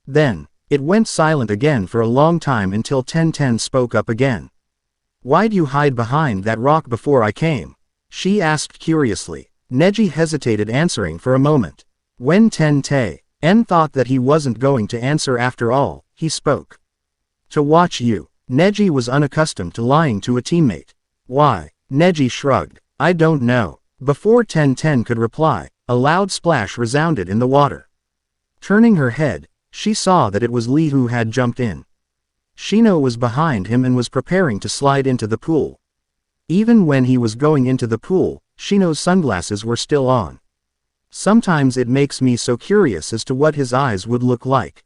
Then, it went silent again for a long time until Tenten spoke up again. Why'd you hide behind that rock before I came? She asked curiously. Neji hesitated, answering for a moment. When Tenten thought that he wasn't going to answer after all, he spoke. To watch you. Neji was unaccustomed to lying to a teammate. Why? Neji shrugged. I don't know. Before Tenten could reply, a loud splash resounded in the water. Turning her head, she saw that it was Lee who had jumped in. Shino was behind him and was preparing to slide into the pool. Even when he was going into the pool, Shino's sunglasses were still on. Sometimes it makes me so curious as to what his eyes would look like.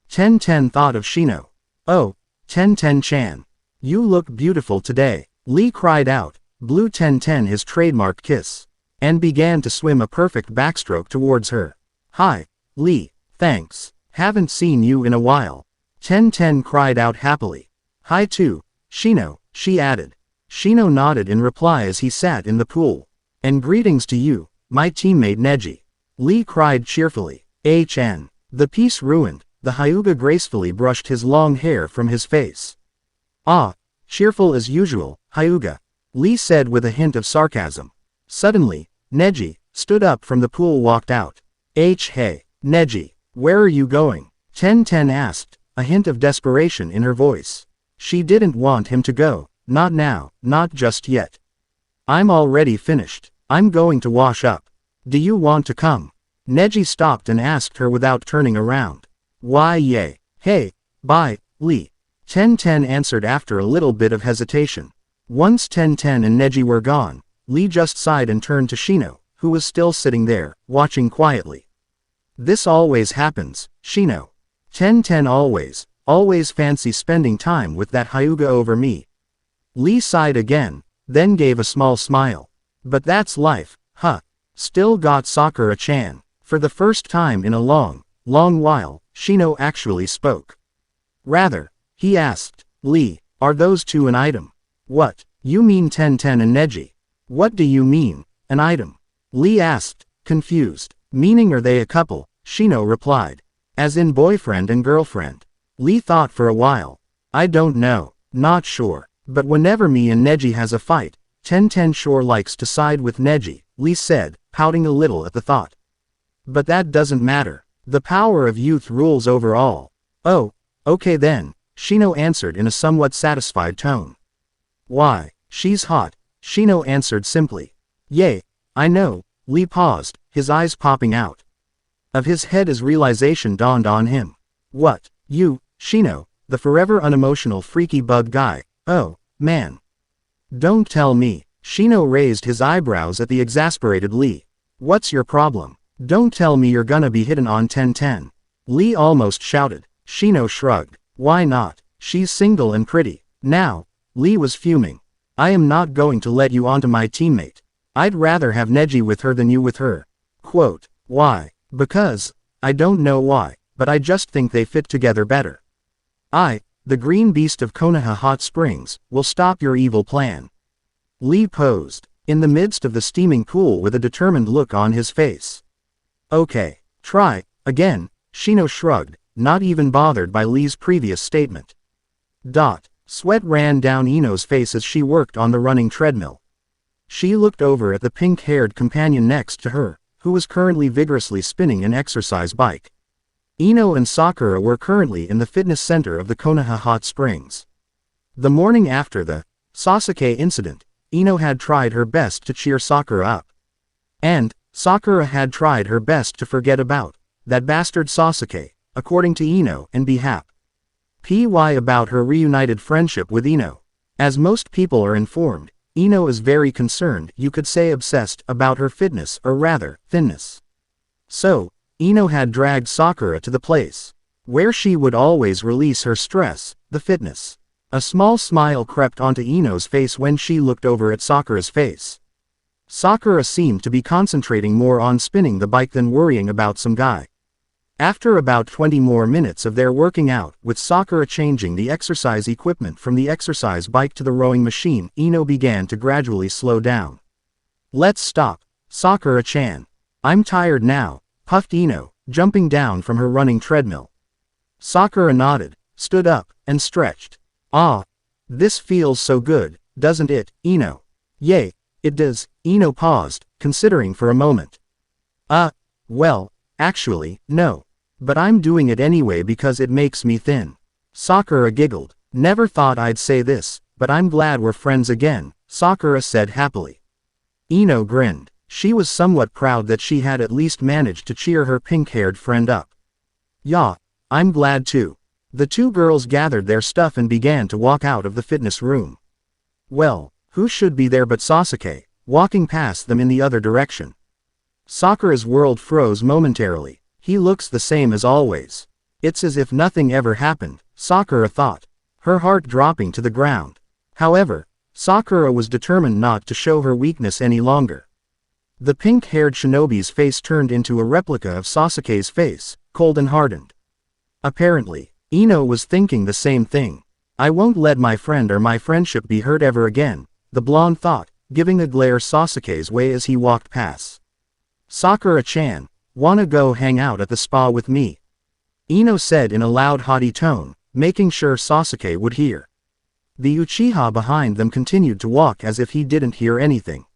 Tenten thought of Shino. Oh, Tenten-chan. You look beautiful today, Lee cried out, blew Tenten his trademark kiss, and began to swim a perfect backstroke towards her. Hi, Lee, thanks, haven't seen you in a while. Tenten cried out happily. Hi too, Shino, she added. Shino nodded in reply as he sat in the pool. And greetings to you, my teammate Neji. Lee cried cheerfully. HN. The piece ruined, the Hyuga gracefully brushed his long hair from his face. Ah, cheerful as usual, Hyuga, Lee said with a hint of sarcasm. Suddenly, Neji stood up from the pool, walked out. Hey, Neji, where are you going? Tenten asked, a hint of desperation in her voice. She didn't want him to go. Not now, not just yet. I'm already finished. I'm going to wash up. Do you want to come? Neji stopped and asked her without turning around. Why yay. Hey, bye, Lee. Tenten answered after a little bit of hesitation. Once Tenten and Neji were gone, Lee just sighed and turned to Shino, who was still sitting there, watching quietly. This always happens, Shino. Tenten always fancy spending time with that Hyuga over me. Lee sighed again, then gave a small smile. But that's life, huh? Still got Sakura-chan. For the first time in a long while, Shino actually spoke. Rather, he asked, Lee, are those two an item? What, you mean Tenten and Neji? What do you mean, an item? Lee asked, confused. Meaning are they a couple? Shino replied. As in boyfriend and girlfriend. Lee thought for a while. I don't know, not sure. But whenever me and Neji has a fight, Tenten sure likes to side with Neji, Lee said, pouting a little at the thought. But that doesn't matter. The power of youth rules over all. Oh, okay then, Shino answered in a somewhat satisfied tone. Why, she's hot, Shino answered simply. Yay, I know, Lee paused, his eyes popping out of his head as realization dawned on him. What, you, Shino, the forever unemotional freaky bug guy, oh, man. Don't tell me, Shino raised his eyebrows at the exasperated Lee. What's your problem? Don't tell me you're gonna be hitting on 1010. Lee almost shouted. Shino shrugged. Why not? She's single and pretty. Now, Lee was fuming. I am not going to let you onto my teammate. I'd rather have Neji with her than you with her. Quote, why? Because, I don't know why, but I just think they fit together better. I, the green beast of Konoha Hot Springs, will stop your evil plan. Lee posed, in the midst of the steaming pool with a determined look on his face. Okay, try, again, Shino shrugged, not even bothered by Lee's previous statement. Sweat ran down Ino's face as she worked on the running treadmill. She looked over at the pink-haired companion next to her, who was currently vigorously spinning an exercise bike. Ino and Sakura were currently in the fitness center of the Konoha Hot Springs. The morning after the Sasuke incident, Ino had tried her best to cheer Sakura up. And Sakura had tried her best to forget about that bastard Sasuke, according to Ino, and be happy about her reunited friendship with Ino. As most people are informed, Ino is very concerned, you could say obsessed, about her fitness, or rather, thinness. So, Ino had dragged Sakura to the place where she would always release her stress, the fitness. A small smile crept onto Ino's face when she looked over at Sakura's face. Sakura seemed to be concentrating more on spinning the bike than worrying about some guy. After about 20 more minutes of their working out, with Sakura changing the exercise equipment from the exercise bike to the rowing machine, Ino began to gradually slow down. Let's stop, Sakura-chan. I'm tired now, puffed Ino, jumping down from her running treadmill. Sakura nodded, stood up, and stretched. Ah, this feels so good, doesn't it, Ino? Yay, it does. Ino paused, considering for a moment. Well, actually, no. But I'm doing it anyway because it makes me thin. Sakura giggled. Never thought I'd say this, but I'm glad we're friends again, Sakura said happily. Ino grinned. She was somewhat proud that she had at least managed to cheer her pink-haired friend up. Yeah, I'm glad too. The two girls gathered their stuff and began to walk out of the fitness room. Well, who should be there but Sasuke, walking past them in the other direction. Sakura's world froze momentarily. He looks the same as always. It's as if nothing ever happened, Sakura thought, her heart dropping to the ground. However, Sakura was determined not to show her weakness any longer. The pink-haired shinobi's face turned into a replica of Sasuke's face, cold and hardened. Apparently, Ino was thinking the same thing. I won't let my friend or my friendship be hurt ever again, the blonde thought, giving a glare Sasuke's way as he walked past. Sakura-chan, wanna go hang out at the spa with me? Ino said in a loud haughty tone, making sure Sasuke would hear. The Uchiha behind them continued to walk as if he didn't hear anything.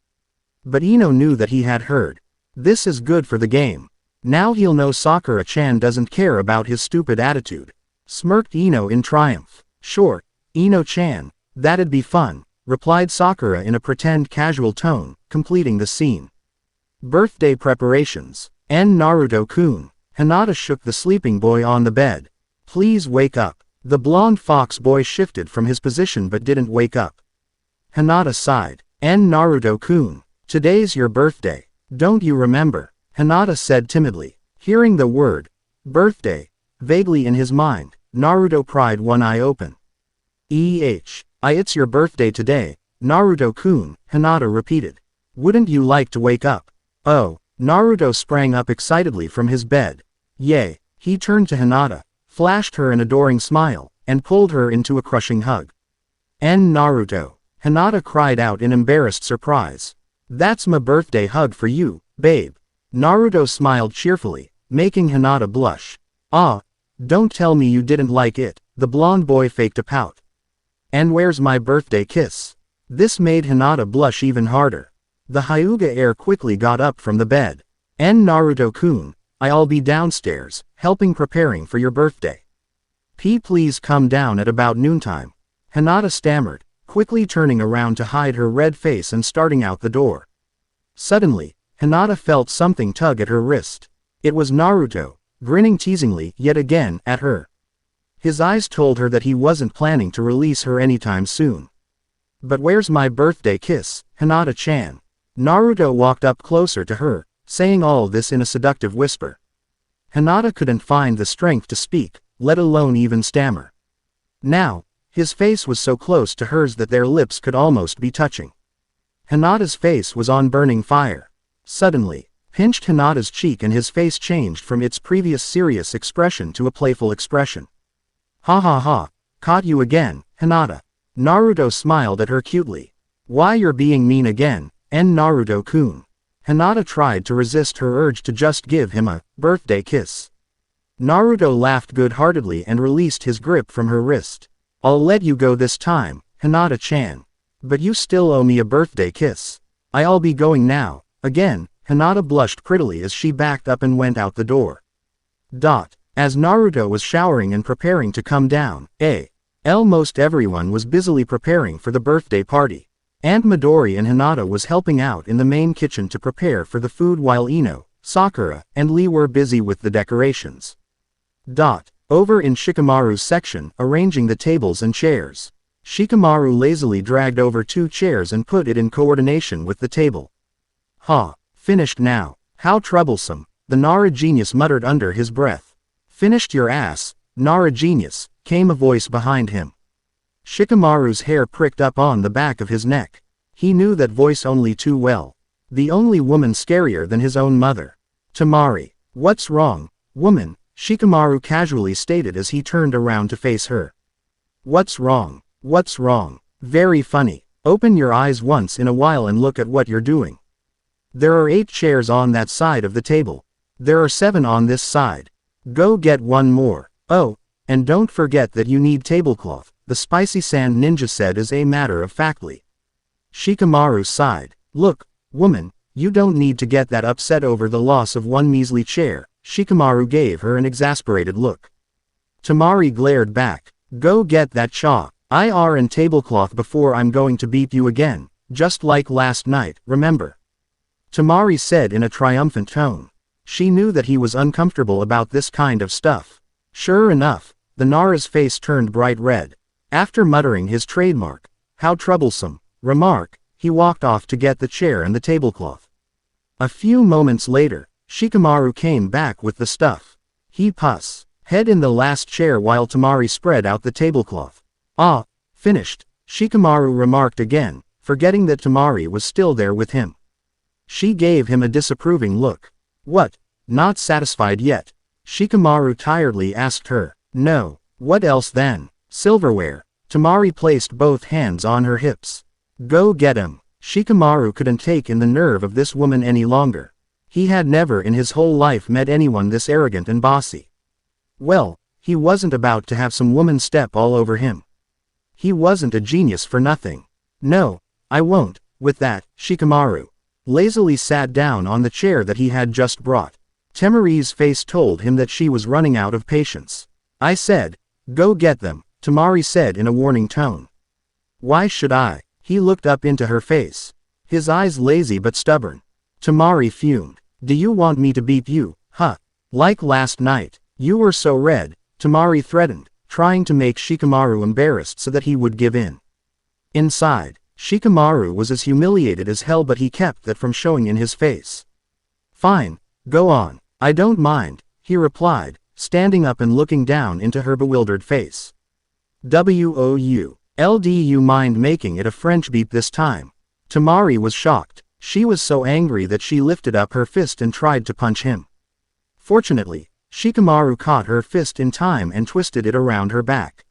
But Ino knew that he had heard. This is good for the game. Now he'll know Sakura-chan doesn't care about his stupid attitude. Smirked Ino in triumph. Sure, Ino-chan, that'd be fun, replied Sakura in a pretend casual tone, completing the scene. Birthday preparations. And Naruto-kun. Hinata shook the sleeping boy on the bed. Please wake up. The blonde fox boy shifted from his position but didn't wake up. Hinata sighed. And Naruto-kun. Today's your birthday. Don't you remember? Hinata said timidly. Hearing the word birthday vaguely in his mind, Naruto pried one eye open. It's your birthday today, Naruto-kun, Hinata repeated. Wouldn't you like to wake up? Oh. Naruto sprang up excitedly from his bed. Yay, he turned to Hinata, flashed her an adoring smile, and pulled her into a crushing hug. And Naruto, Hinata cried out in embarrassed surprise. That's my birthday hug for you, babe. Naruto smiled cheerfully, making Hinata blush. Ah, don't tell me you didn't like it, the blonde boy faked a pout. And where's my birthday kiss? This made Hinata blush even harder. The Hyuga heir quickly got up from the bed. And Naruto-kun, I'll be downstairs, helping preparing for your birthday. Please come down at about noontime. Hinata stammered, quickly turning around to hide her red face and starting out the door. Suddenly, Hinata felt something tug at her wrist. It was Naruto, grinning teasingly yet again at her. His eyes told her that he wasn't planning to release her anytime soon. But where's my birthday kiss, Hinata-chan? Naruto walked up closer to her, saying all this in a seductive whisper. Hinata couldn't find the strength to speak, let alone even stammer. Now, his face was so close to hers that their lips could almost be touching. Hinata's face was on burning fire. Suddenly, pinched Hinata's cheek and his face changed from its previous serious expression to a playful expression. Ha ha ha, caught you again, Hinata. Naruto smiled at her cutely. Why you're being mean again, Naruto-kun. Hinata tried to resist her urge to just give him a birthday kiss. Naruto laughed good-heartedly and released his grip from her wrist. I'll let you go this time, Hinata-chan. But you still owe me a birthday kiss. I'll be going now. Again, Hinata blushed prettily as she backed up and went out the door. As Naruto was showering and preparing to come down, almost everyone was busily preparing for the birthday party. Aunt Midori and Hinata was helping out in the main kitchen to prepare for the food while Ino, Sakura, and Lee were busy with the decorations. Over in Shikamaru's section, arranging the tables and chairs. Shikamaru lazily dragged over 2 chairs and put it in coordination with the table. Finished now. How troublesome, the Nara genius muttered under his breath. Finished your ass, Nara genius, came a voice behind him. Shikamaru's hair pricked up on the back of his neck. He knew that voice only too well. The only woman scarier than his own mother. Tamari. What's wrong, woman? Shikamaru casually stated as he turned around to face her. What's wrong? What's wrong? Very funny. Open your eyes once in a while and look at what you're doing. There are 8 chairs on that side of the table. There are 7 on this side. Go get one more. Oh, and don't forget that you need tablecloth, the spicy sand ninja said as a matter of factly. Shikamaru sighed. Look, woman, you don't need to get that upset over the loss of one measly chair. Shikamaru gave her an exasperated look. Tamari glared back. Go get that chair and tablecloth before I'm going to beat you again, just like last night, remember? Tamari said in a triumphant tone. She knew that he was uncomfortable about this kind of stuff. Sure enough, the Nara's face turned bright red. After muttering his trademark, "How troublesome," remark, he walked off to get the chair and the tablecloth. A few moments later, Shikamaru came back with the stuff. He head in the last chair while Tamari spread out the tablecloth. Finished, Shikamaru remarked again, forgetting that Tamari was still there with him. She gave him a disapproving look. What? Not satisfied yet? Shikamaru tiredly asked her. No. What else then? Silverware. Tamari placed both hands on her hips. Go get him. Shikamaru couldn't take in the nerve of this woman any longer. He had never in his whole life met anyone this arrogant and bossy. Well, he wasn't about to have some woman step all over him. He wasn't a genius for nothing. No, I won't. With that, Shikamaru lazily sat down on the chair that he had just brought. Tamari's face told him that she was running out of patience. I said, go get them, Tamari said in a warning tone. Why should I? He looked up into her face. His eyes lazy but stubborn. Tamari fumed. Do you want me to beat you, huh? Like last night. You were so red, Tamari threatened, trying to make Shikamaru embarrassed so that he would give in. Inside, Shikamaru was as humiliated as hell, but he kept that from showing in his face. Fine, go on, I don't mind, he replied, standing up and looking down into her bewildered face. Would you mind making it a French beep this time? Tamari was shocked. She was so angry that she lifted up her fist and tried to punch him. Fortunately, Shikamaru caught her fist in time and twisted it around her back.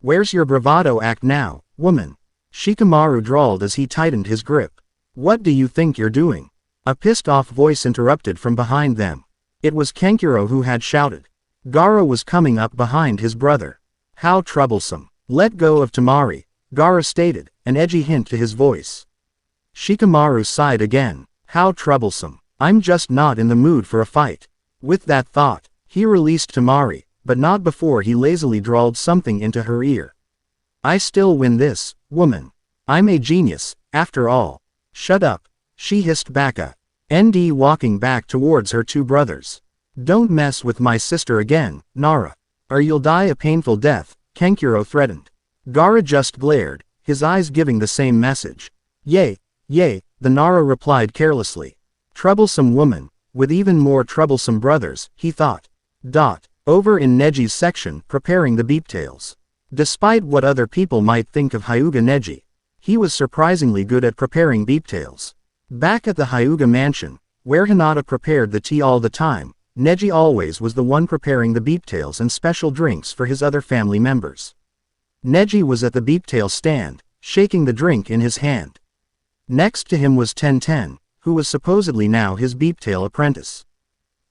Where's your bravado act now, woman? Shikamaru drawled as he tightened his grip. What do you think you're doing? A pissed-off voice interrupted from behind them. It was Kenkiro who had shouted. Gaara was coming up behind his brother. How troublesome. Let go of Tamari, Gaara stated, an edgy hint to his voice. Shikamaru sighed again. How troublesome. I'm just not in the mood for a fight. With that thought, he released Tamari, but not before he lazily drawled something into her ear. I still win this, woman. I'm a genius, after all. Shut up, she hissed back ND walking back towards her two brothers. Don't mess with my sister again, Nara, or you'll die a painful death, Kankuro threatened. Gaara just glared, his eyes giving the same message. Yay, the Nara replied carelessly. Troublesome woman, with even more troublesome brothers, he thought. Over in Neji's section, preparing the beeptails. Despite what other people might think of Hyuga Neji, he was surprisingly good at preparing beeptails. Back at the Hyuga mansion, where Hinata prepared the tea all the time, Neji always was the one preparing the beeptails and special drinks for his other family members. Neji was at the beeptail stand, shaking the drink in his hand. Next to him was Tenten, who was supposedly now his beeptail apprentice.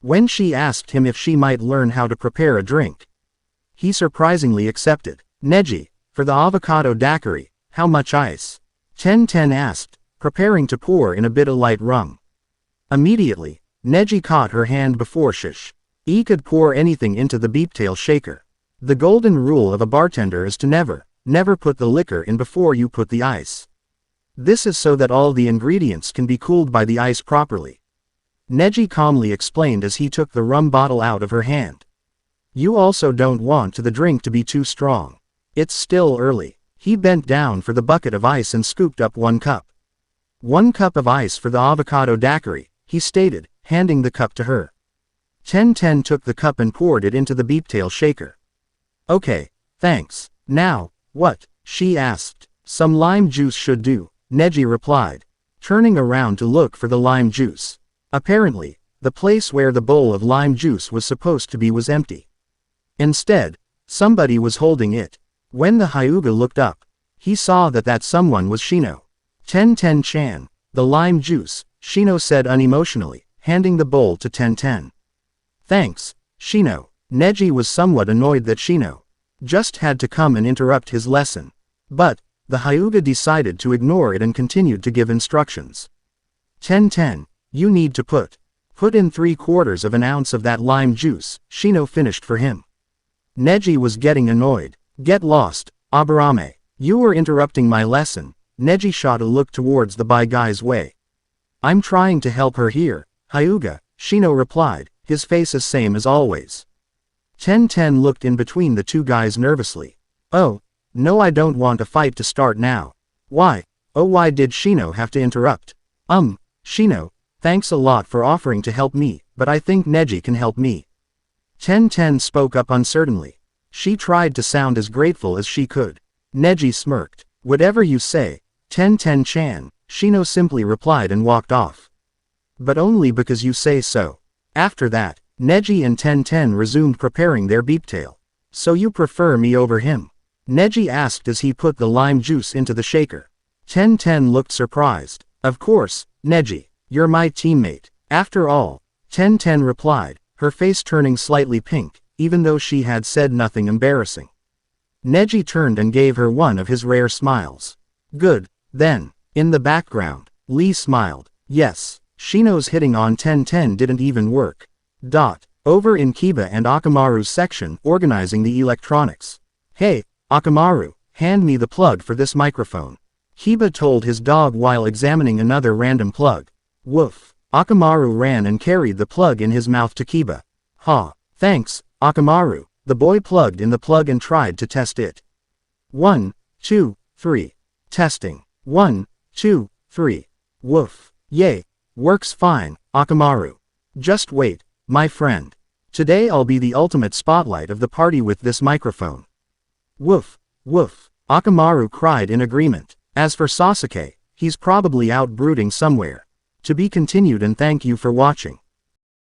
When she asked him if she might learn how to prepare a drink, he surprisingly accepted. Neji, for the avocado daiquiri, how much ice? Tenten asked, preparing to pour in a bit of light rum. Immediately, Neji caught her hand before he could pour anything into the beeptail shaker. The golden rule of a bartender is to never put the liquor in before you put the ice. This is so that all the ingredients can be cooled by the ice properly. Neji calmly explained as he took the rum bottle out of her hand. You also don't want the drink to be too strong. It's still early. He bent down for the bucket of ice and scooped up 1 cup. 1 cup of ice for the avocado daiquiri, he stated, handing the cup to her. Tenten took the cup and poured it into the beeptail shaker. Okay, thanks. Now, what? She asked. Some lime juice should do, Neji replied, turning around to look for the lime juice. Apparently, the place where the bowl of lime juice was supposed to be was empty. Instead, somebody was holding it. When the Hyuga looked up, he saw that someone was Shino. Tenten-chan, the lime juice, Shino said unemotionally, handing the bowl to Tenten. Thanks, Shino. Neji was somewhat annoyed that Shino just had to come and interrupt his lesson. But, the Hyuga decided to ignore it and continued to give instructions. Tenten, you need to put in 3/4 of an ounce of that lime juice, Shino finished for him. Neji was getting annoyed. Get lost, Aburame. You were interrupting my lesson. Neji shot a look towards the by guy's way. I'm trying to help her here, Hyuga, Shino replied, his face as same as always. Tenten looked in between the two guys nervously. Oh, no, I don't want a fight to start now. Why? Oh, why did Shino have to interrupt? Shino, thanks a lot for offering to help me, but I think Neji can help me. Tenten spoke up uncertainly. She tried to sound as grateful as she could. Neji smirked. Whatever you say, Tenten-chan, Shino simply replied and walked off. But only because you say so. After that, Neji and Tenten resumed preparing their beeptail. So you prefer me over him? Neji asked as he put the lime juice into the shaker. Tenten looked surprised. Of course, Neji, you're my teammate. After all, Tenten replied, her face turning slightly pink, even though she had said nothing embarrassing. Neji turned and gave her one of his rare smiles. Good, then. In the background, Lee smiled. Yes, Shino's hitting on Tenten didn't even work. Over in Kiba and Akamaru's section organizing the electronics. Hey, Akamaru, hand me the plug for this microphone. Kiba told his dog while examining another random plug. Woof. Akamaru ran and carried the plug in his mouth to Kiba. Ha, thanks, Akamaru. The boy plugged in the plug and tried to test it. 1, 2, 3. Testing. 1, 2, 3. Woof. Yay. Works fine, Akamaru. Just wait, my friend. Today I'll be the ultimate spotlight of the party with this microphone. Woof. Woof. Akamaru cried in agreement. As for Sasuke, he's probably out brooding somewhere. To be continued, and thank you for watching.